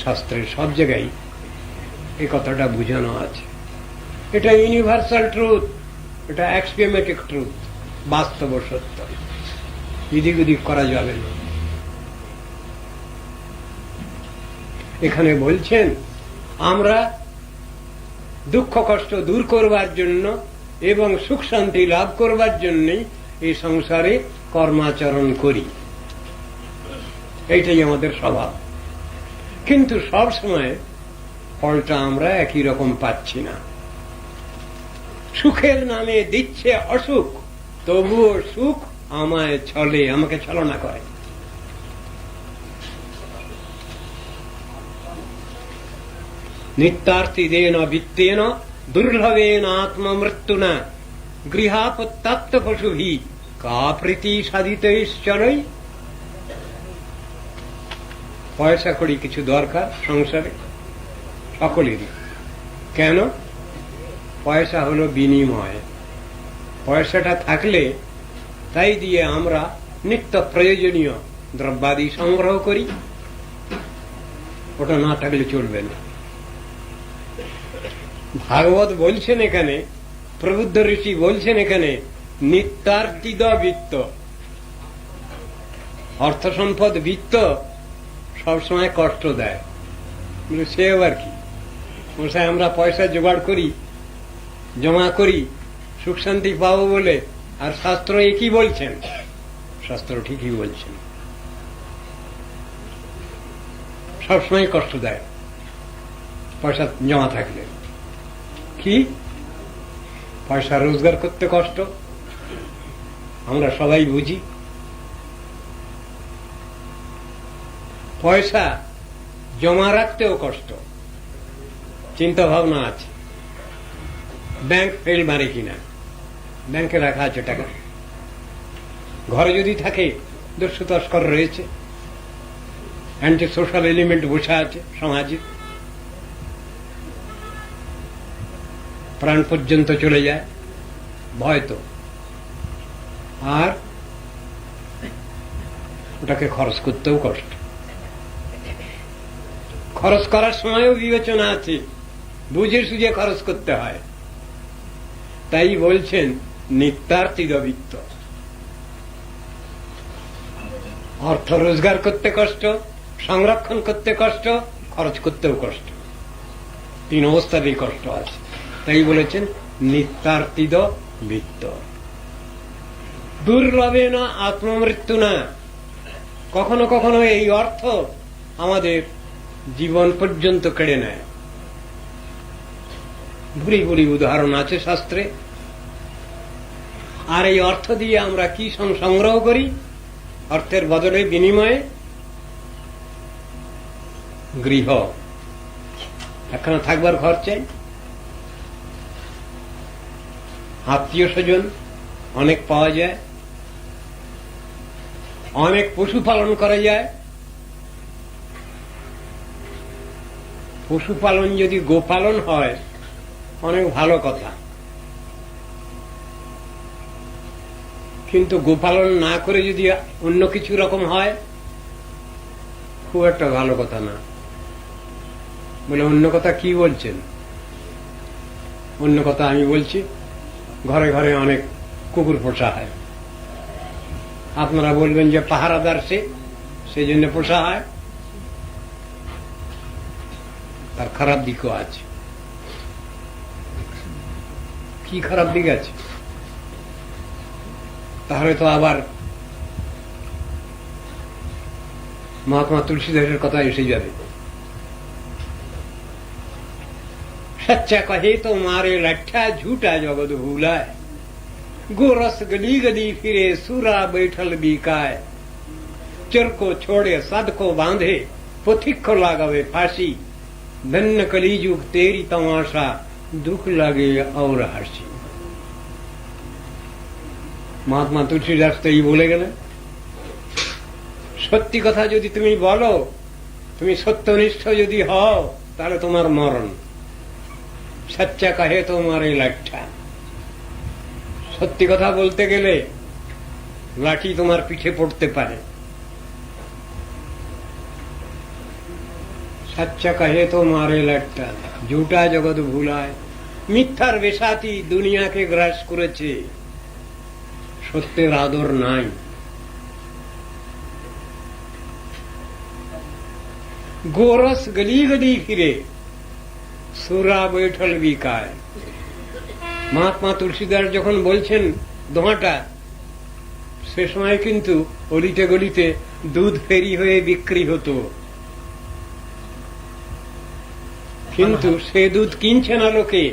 শাস্ত্রের সব জায়গায় এই কথাটা বুঝানো আছে। এটা ইউনিভার্সাল ট্রুথ, এটা অ্যাক্সিওমেটিক ট্রুথ, বাস্তব সত্য, এদিক ওদিক করা যাবে না। এখানে বলছেন আমরা দুঃখ কষ্ট দূর করবার জন্য এবং সুখ শান্তি লাভ করবার জন্যই এই সংসারে কর্মাচরণ করি, এইটাই আমাদের স্বভাব। কিন্তু সব সময় ফলটা আমরা একই রকম পাচ্ছি না। সুখের নামে দিচ্ছে অসুখ, তবুও সুখ আমায় ছলে, আমাকে ছলনা করে। নিত্যার্থিদেন বিত্তেন দুর্লভেন আত্মমৃত্যুনা গৃহাপত্যাত্ম পশুভি কা প্রীতি সাধিতৈশ্চরৈ। পয়সা কড়ি কিছু দরকার সংসারে সকলেরই। কেন? পয়সা হলো বিনিময়। পয়সাটা থাকলে তাই দিয়ে আমরা নিত্য প্রয়োজনীয় দ্রব্যাদি সংগ্রহ করি, ওটা না থাকলে চলবে না। ভাগবত বলছেন এখানে, প্রবুদ্ধ ঋষি বলছেন এখানে, নিত্যার্থিত বিত্ত, অর্থ সম্পদ বিত্ত সবসময় কষ্ট দেয়। সে আবার কি? আমরা পয়সা জোগাড় করি, জমা করি সুখ শান্তি পাবো বলে, আর শাস্ত্র একই বলছেন, শাস্ত্র ঠিকই বলছেন, সবসময় কষ্ট দেয় পয়সা জমা থাকলে। কি পয়সা রোজগার করতে কষ্ট, আমরা সবাই বুঝি। পয়সা জমা রাখতেও কষ্ট, চিন্তা ভাবনা আছে। ব্যাংক ফেল মারে কিনা, ব্যাংকে রাখা আছে টাকা, ঘরে যদি থাকে দস্যু তস্কর রয়েছে, অ্যান্টি সোশ্যাল এলিমেন্ট বসে আছে সমাজে, প্রাণ পর্যন্ত চলে যায় ভয় তো। আর ওটাকে খরচ করতেও কষ্ট, খরচ করার সময়ও বিবেচনা আছে, বুঝে সুঝে খরচ করতে হয়। তাই বলছেন নিত্যার্থিদবিত্ত। অর্থ রোজগার করতে কষ্ট, সংরক্ষণ করতে কষ্ট, খরচ করতেও কষ্ট, তিন অবস্থাতেই কষ্ট আছে। তাই বলেছেন নিত্যার্থিদ বিত্ত। দুর্লভে না আত্মমৃত্যু না। কখনো কখনো এই অর্থ আমাদের জীবন পর্যন্ত কেড়ে নেয়। ভুরি ভুরি উদাহরণ আছে শাস্ত্রে। আর এই অর্থ দিয়ে আমরা কি সংগ্রহ করি? অর্থের বদলে বিনিময়ে গৃহ, একখানা থাকবার ঘর চাই, আত্মীয় স্বজন অনেক পাওয়া যায়, অনেক পশু পালন করা যায়। পশুপালন যদি গোপালন হয় অনেক ভালো কথা, কিন্তু গোপালন না করে যদি অন্য কিছু রকম হয় খুব একটা ভালো কথা না। বলে অন্য কথা কি বলছেন? অন্য কথা আমি বলছি, ঘরে ঘরে অনেক কুকুর পোষা হয়। আপনারা বলবেন যে পাহারাদার সেই জন্য পোষা হয়, তার খারাপ দিকও আছে। কি খারাপ দিক আছে? তাহলে তো আবার মহাত্মা তুলসীদাসের কথা এসে যাবে। सच्चा कहे तो मारे लट्ठा, झूठा जगत भूलाए, गोरस गली गली फिरे, सूरा बैठल बिकाए, चोर को छोड़े सद को बांधे, पुथिक को लगावे फांसी, धन्य कलीजुग तेरी तमाशा, दुख लगे और हंसी। महात्मा तुलसीदास तो ये बोले गए, सत्य कथा यदि तुम बोलो, तुम सत्यनिष्ठ यदि हओ ताहले तुम्हार मरण। सच्चा कहे तो मारे लाठा, सत्य कथा बोलते गेले लाठी तुम्हार पीछे पड़ते पारे। सच्चा कहे तो मारे लाठा, झूठा जगत भूलाय, मिथ्यार बेसाती दुनिया के ग्रास करेছে, सत्येर आदर নাই। गोरस गली गली फिरे, সুরা বৈঠল বিকায়। মহাত্মা তুলসীদাস যখন বলছেন দোহাটা, সে সময় কিন্তু অলিতে গলিতে দুধ ফেরি হয়ে বিক্রি হতো, কিন্তু সে দুধ কিনছে না লোকে।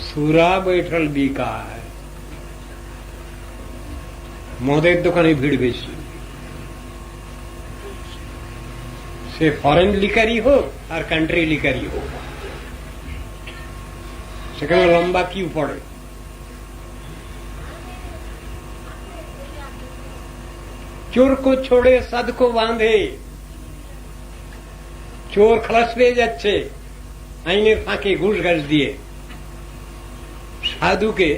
সুরা বৈঠল বিকায়, মদের দোকানে ভিড় বেশি। সে ফরেন লিকারি হোক আর কান্ট্রি লিকারি হোক, সেখানে লম্বা কিউ পড়ে। চোর কো ছোড়ে সাদ কো বাঁধে, চোর খালাস পেয়ে যাচ্ছে আইনের ফাঁকে ঘুষ ঘাস দিয়ে, সাধুকে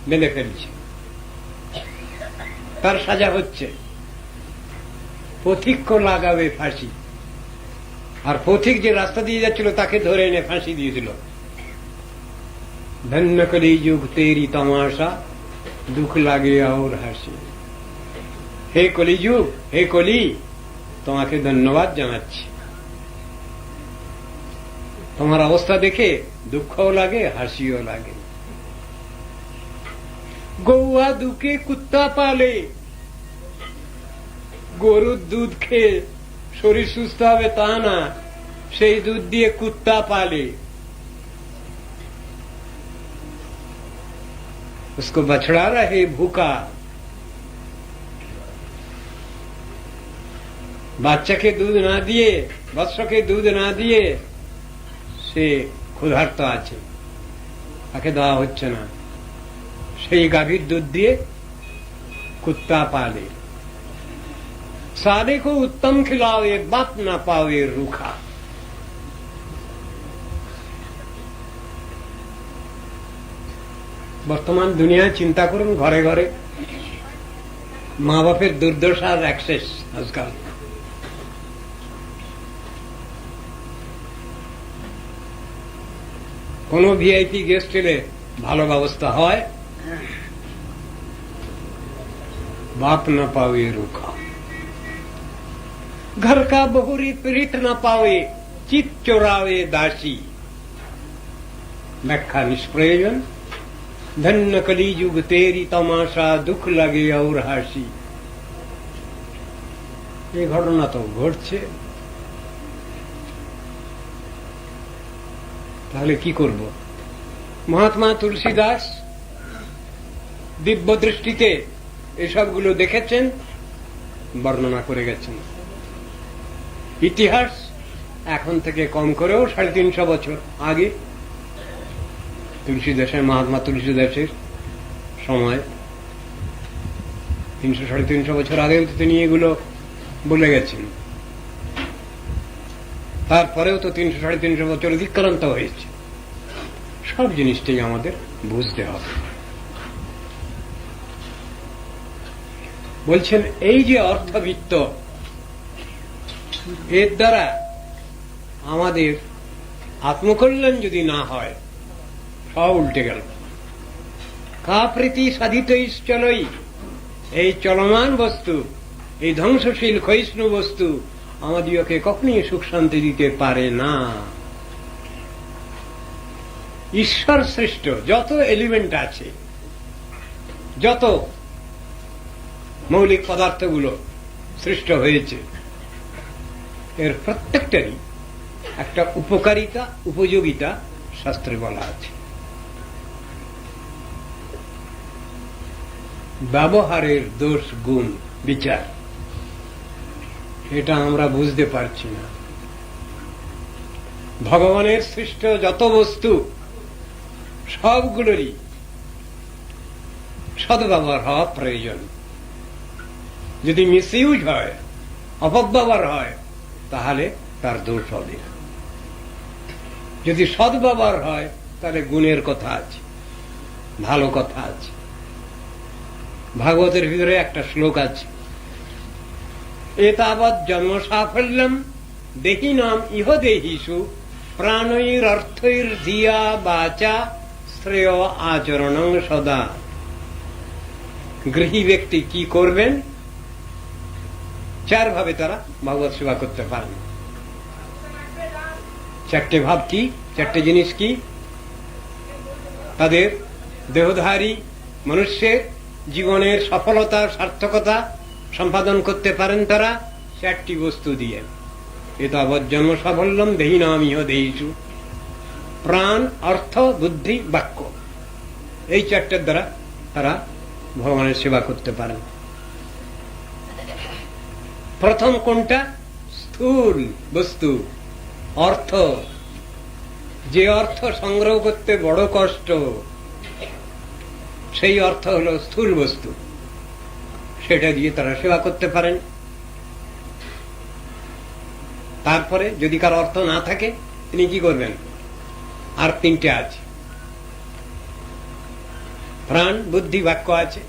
বেঁধে ফেলছে, তার সাজা হচ্ছে। পথিক কো লাগাবে ফাঁসি, আর পথিক যে রাস্তা দিয়ে যাচ্ছিল তাকে ধরে এনে ফাঁসি দিয়ে দিল। ধন্য কলিযুগ তেরি তমাশা, দুঃখ লাগে আর হাসি। হে কলিযুগ, হে কলি, তোমাকে ধন্যবাদ জানাচ্ছি। তোমার অবস্থা দেখে দুঃখও লাগে, হাসিও লাগে। গৌয়া দুকে কুত্তা পালে, গরুর দুধ খেয়ে শরীর সুস্থ হবে তা না, সেই দুধ দিয়ে কুত্তা পালে। उसको बछड़ा रहे भूखा। বাচ্চাকে দুধ না দিয়ে, বৎসকে দুধ না দিয়ে সে ক্ষুধার্ত আছে, তাকে দেওয়া হচ্ছে না, সেই গাভীর দুধ দিয়ে কুত্তা পালে। सादे को उत्तम खिलावे, बाप ना पावे रूखा। বর্তমান দুনিয়ায় চিন্তা করুন, ঘরে ঘরে মা বাপের দুর্দশার অ্যাক্সেস আজকাল। কোন ভিআইপি গেস্ট এলে ভালো ব্যবস্থা হয়, বাপ না পাওয়ে রুখা। घर का बहुरी पीठ न पावे, चित चोरावे दासी। व्याख्या निष्प्रयोजन। धन्य कली युग तेरी तमाशा, दुख लगे और हासी। এই ঘটনা তো ঘটছে, তাহলে কি করব? মহাত্মা তুলসীদাস দিব্য দৃষ্টিতে এসবগুলো দেখেছেন, বর্ণনা করে গেছেন। ইতিহাস এখন থেকে কম করেও 350 বছর আগে, তুলসীদাসের, মহাত্মা তুলসীদাসের সময় 300-350 বছর আগেও তিনি এগুলো বলে গেছেন। তারপরেও তো 300-350 বছর অতিক্রান্ত হয়েছে। সব জিনিসটাই আমাদের বুঝতে হবে। বলছেন এই যে অর্থবিত্ত, এর দ্বারা আমাদের আত্মকল্যাণ যদি না হয়, সব উল্টে গেল। কা প্রীতি সাধিত চলই, এই চলমান বস্তু, এই ধ্বংসশীল ক্ষয়িষ্ণু বস্তু আমাদিওকে কখনই সুখ শান্তি দিতে পারে না। ঈশ্বর সৃষ্ট যত এলিমেন্ট আছে, যত মৌলিক পদার্থগুলো সৃষ্ট হয়েছে, এর প্রত্যেকটারই একটা উপকারিতা, উপযোগিতা শাস্ত্রে বলা আছে। ব্যবহারের দোষ গুণ বিচার, এটা আমরা বুঝতে পারছি না। ভগবানের সৃষ্ট যত বস্তু সবগুলোরই সদ্ব্যবহার হওয়া প্রয়োজন। যদি মিসইউজ হয়, অপব্যবহার হয়, তাহলে তার দোষ হবে। যদি সদ্ব্যবহার হয়, তাহলে গুণের কথা আছে, ভালো কথা আছে। ভাগবতের ভিতরে একটা শ্লোক আছে, এতাবৎ জন্ম সাফল্যম দেহিনাম ইহ দেহিষু প্রাণৈর অর্থৈর ধিয়া বাচা শ্রেয় আচরণং সদা। গৃহী ব্যক্তি কি করবেন? 4 ভাবে তারা ভগবত সেবা করতে পারেন। 4টে ভাব কি? 4টে জিনিস কি? তাদের দেহধারী মনুষ্যের জীবনের সফলতা, সার্থকতা সম্পাদন করতে পারেন তারা 4টি বস্তু দিয়ে। এতাবৎ জন্ম সাফল্যম দেহিনাম ইহ দেহিষু, প্রাণ, অর্থ, বুদ্ধি, বাক্য, এই 4টের দ্বারা তারা ভগবানের সেবা করতে পারেন। প্রথম কোনটা? স্থূল বস্তু, অর্থ। যে অর্থ সংগ্রহ করতে বড় কষ্ট, সেই অর্থ হলো স্থূল বস্তু, সেটা দিয়ে তারা সেবা করতে পারেন। তারপরে যদি কার অর্থ না থাকে, তিনি কি করবেন? আর 3টে আছে, প্রাণ, বুদ্ধি, বাক্য আছে।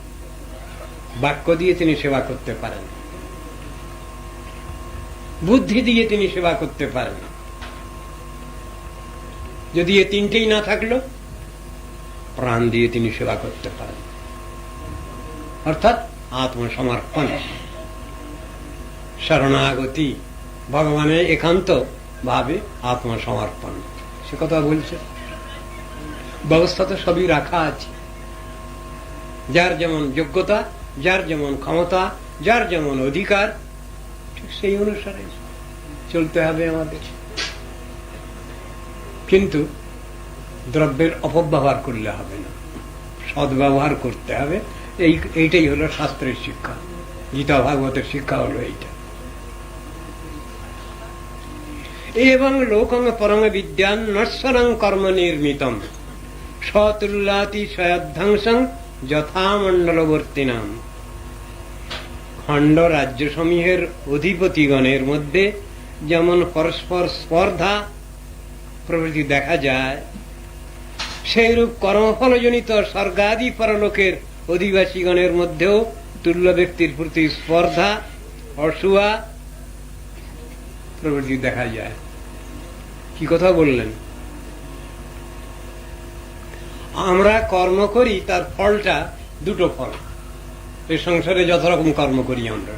বাক্য দিয়ে তিনি সেবা করতে পারেন, বুদ্ধি দিয়ে তিনি সেবা করতে পারেন। যদি এ 3টেই না থাকলো, প্রাণ দিয়ে তিনি সেবা করতে পারেন, অর্থাৎ আত্মসমর্পণ, শরণাগতি, ভগবানের একান্ত ভাবে আত্মসমর্পণ, সে কথা বলছে। ব্যবস্থা তো সবই রাখা আছে, যার যেমন যোগ্যতা, যার যেমন ক্ষমতা, যার যেমন অধিকার, ঠিক সেই অনুসারে চলতে হবে আমাদের। কিন্তু দ্রব্যের অপব্যবহার করলে হবে না, সদ্ব্যবহার করতে হবে। এইটাই হলো শাস্ত্রের শিক্ষা, গীতা ভাগবতের শিক্ষা হলো এইটা। এবং লোকং পরম বিদ্যান নশ্বরং কর্ম নির্মিতম সতুল্লাতি সয়ধ্বংসং যথা মণ্ডলবর্তিনাম। খণ্ড রাজ্যসমূহের অধিপতিগণের মধ্যে যেমন পরস্পর স্পর্ধা প্রভৃতি দেখা যায়, সেইরূপ কর্মফলজনিত স্বর্গাদি পরলোকের অধিবাসীগণের মধ্যেও তুল্য ব্যক্তির প্রতি স্পর্ধা, অসূয়া প্রভৃতি দেখা যায়। কি কথা বললেন? আমরা কর্ম করি, তার ফলটা দুটো ফল। এই সংসারে যত রকম কর্ম করি আমরা,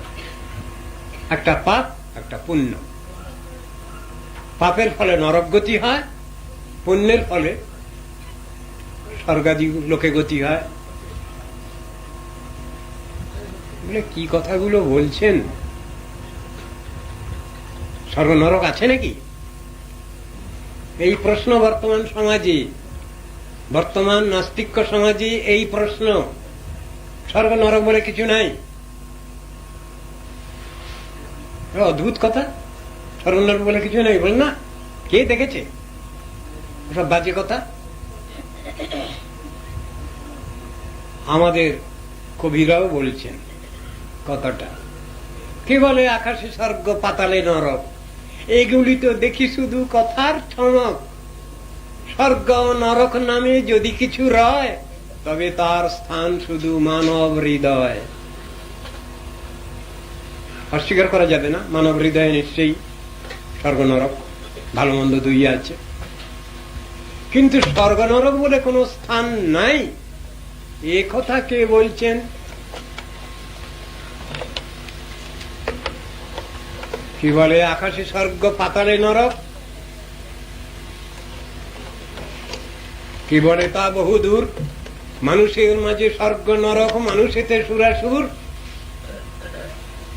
একটা পাপ, একটা পুণ্য। পাপের ফলে নরক গতি হয়, পুণ্যের ফলে স্বর্গাদি লোকে গতি হয়। কি কথাগুলো বলছেন? স্বর্গ নরক আছে নাকি? এই প্রশ্ন বর্তমান সমাজে, বর্তমান নাস্তিক্য সমাজে এই প্রশ্ন। স্বর্গ নরক বলে কিছু নাই। অদ্ভুত কথা, স্বর্গ নরক বলে কিছু নাই বল না। কে দেখেছে? সব বাজে কথা। আমাদের কবিরাও বলছেন কথাটা। কি বলে আকাশে স্বর্গ, পাতালে নরক, এগুলি তো দেখি শুধু কথার ঠমক। স্বর্গ নরক নামে যদি কিছু রয়, তবে তার স্থান শুধু মানব হৃদয়। অস্বীকার করা যাবে না, মানব হৃদয়ে নিশ্চয়ই স্বর্গ নরক ভালো মন্দ দুই আছে। কিন্তু স্বর্গ নরক বলে কোনো স্থান নাই, এ কথা কে বলছেন? কি বলে আকাশে স্বর্গ, পাতালে নরক? কি বলে তা বহু দূর। মানুষের মাঝে স্বর্গ নরক, মানুষেতে সুরাসুর,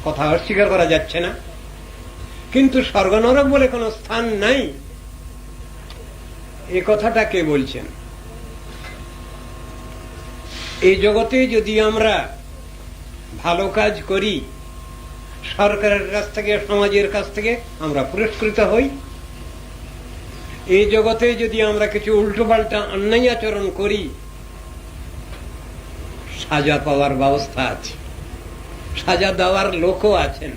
কথা অস্বীকার করা যাচ্ছে না। কিন্তু স্বর্গ নরক বলে কোনো স্থান নাই, এ কথাটা কে বলছেন? এই জগতে যদি আমরা ভালো কাজ করি, সরকারের কাছ থেকে, সমাজের কাছ থেকে আমরা পুরস্কৃত হই। এই জগতে যদি আমরা কিছু উল্টো পাল্টা অন্যায় আচরণ করি, সাজা পাওয়ার ব্যবস্থা আছে, সাজা দেওয়ার লোকও আছেন।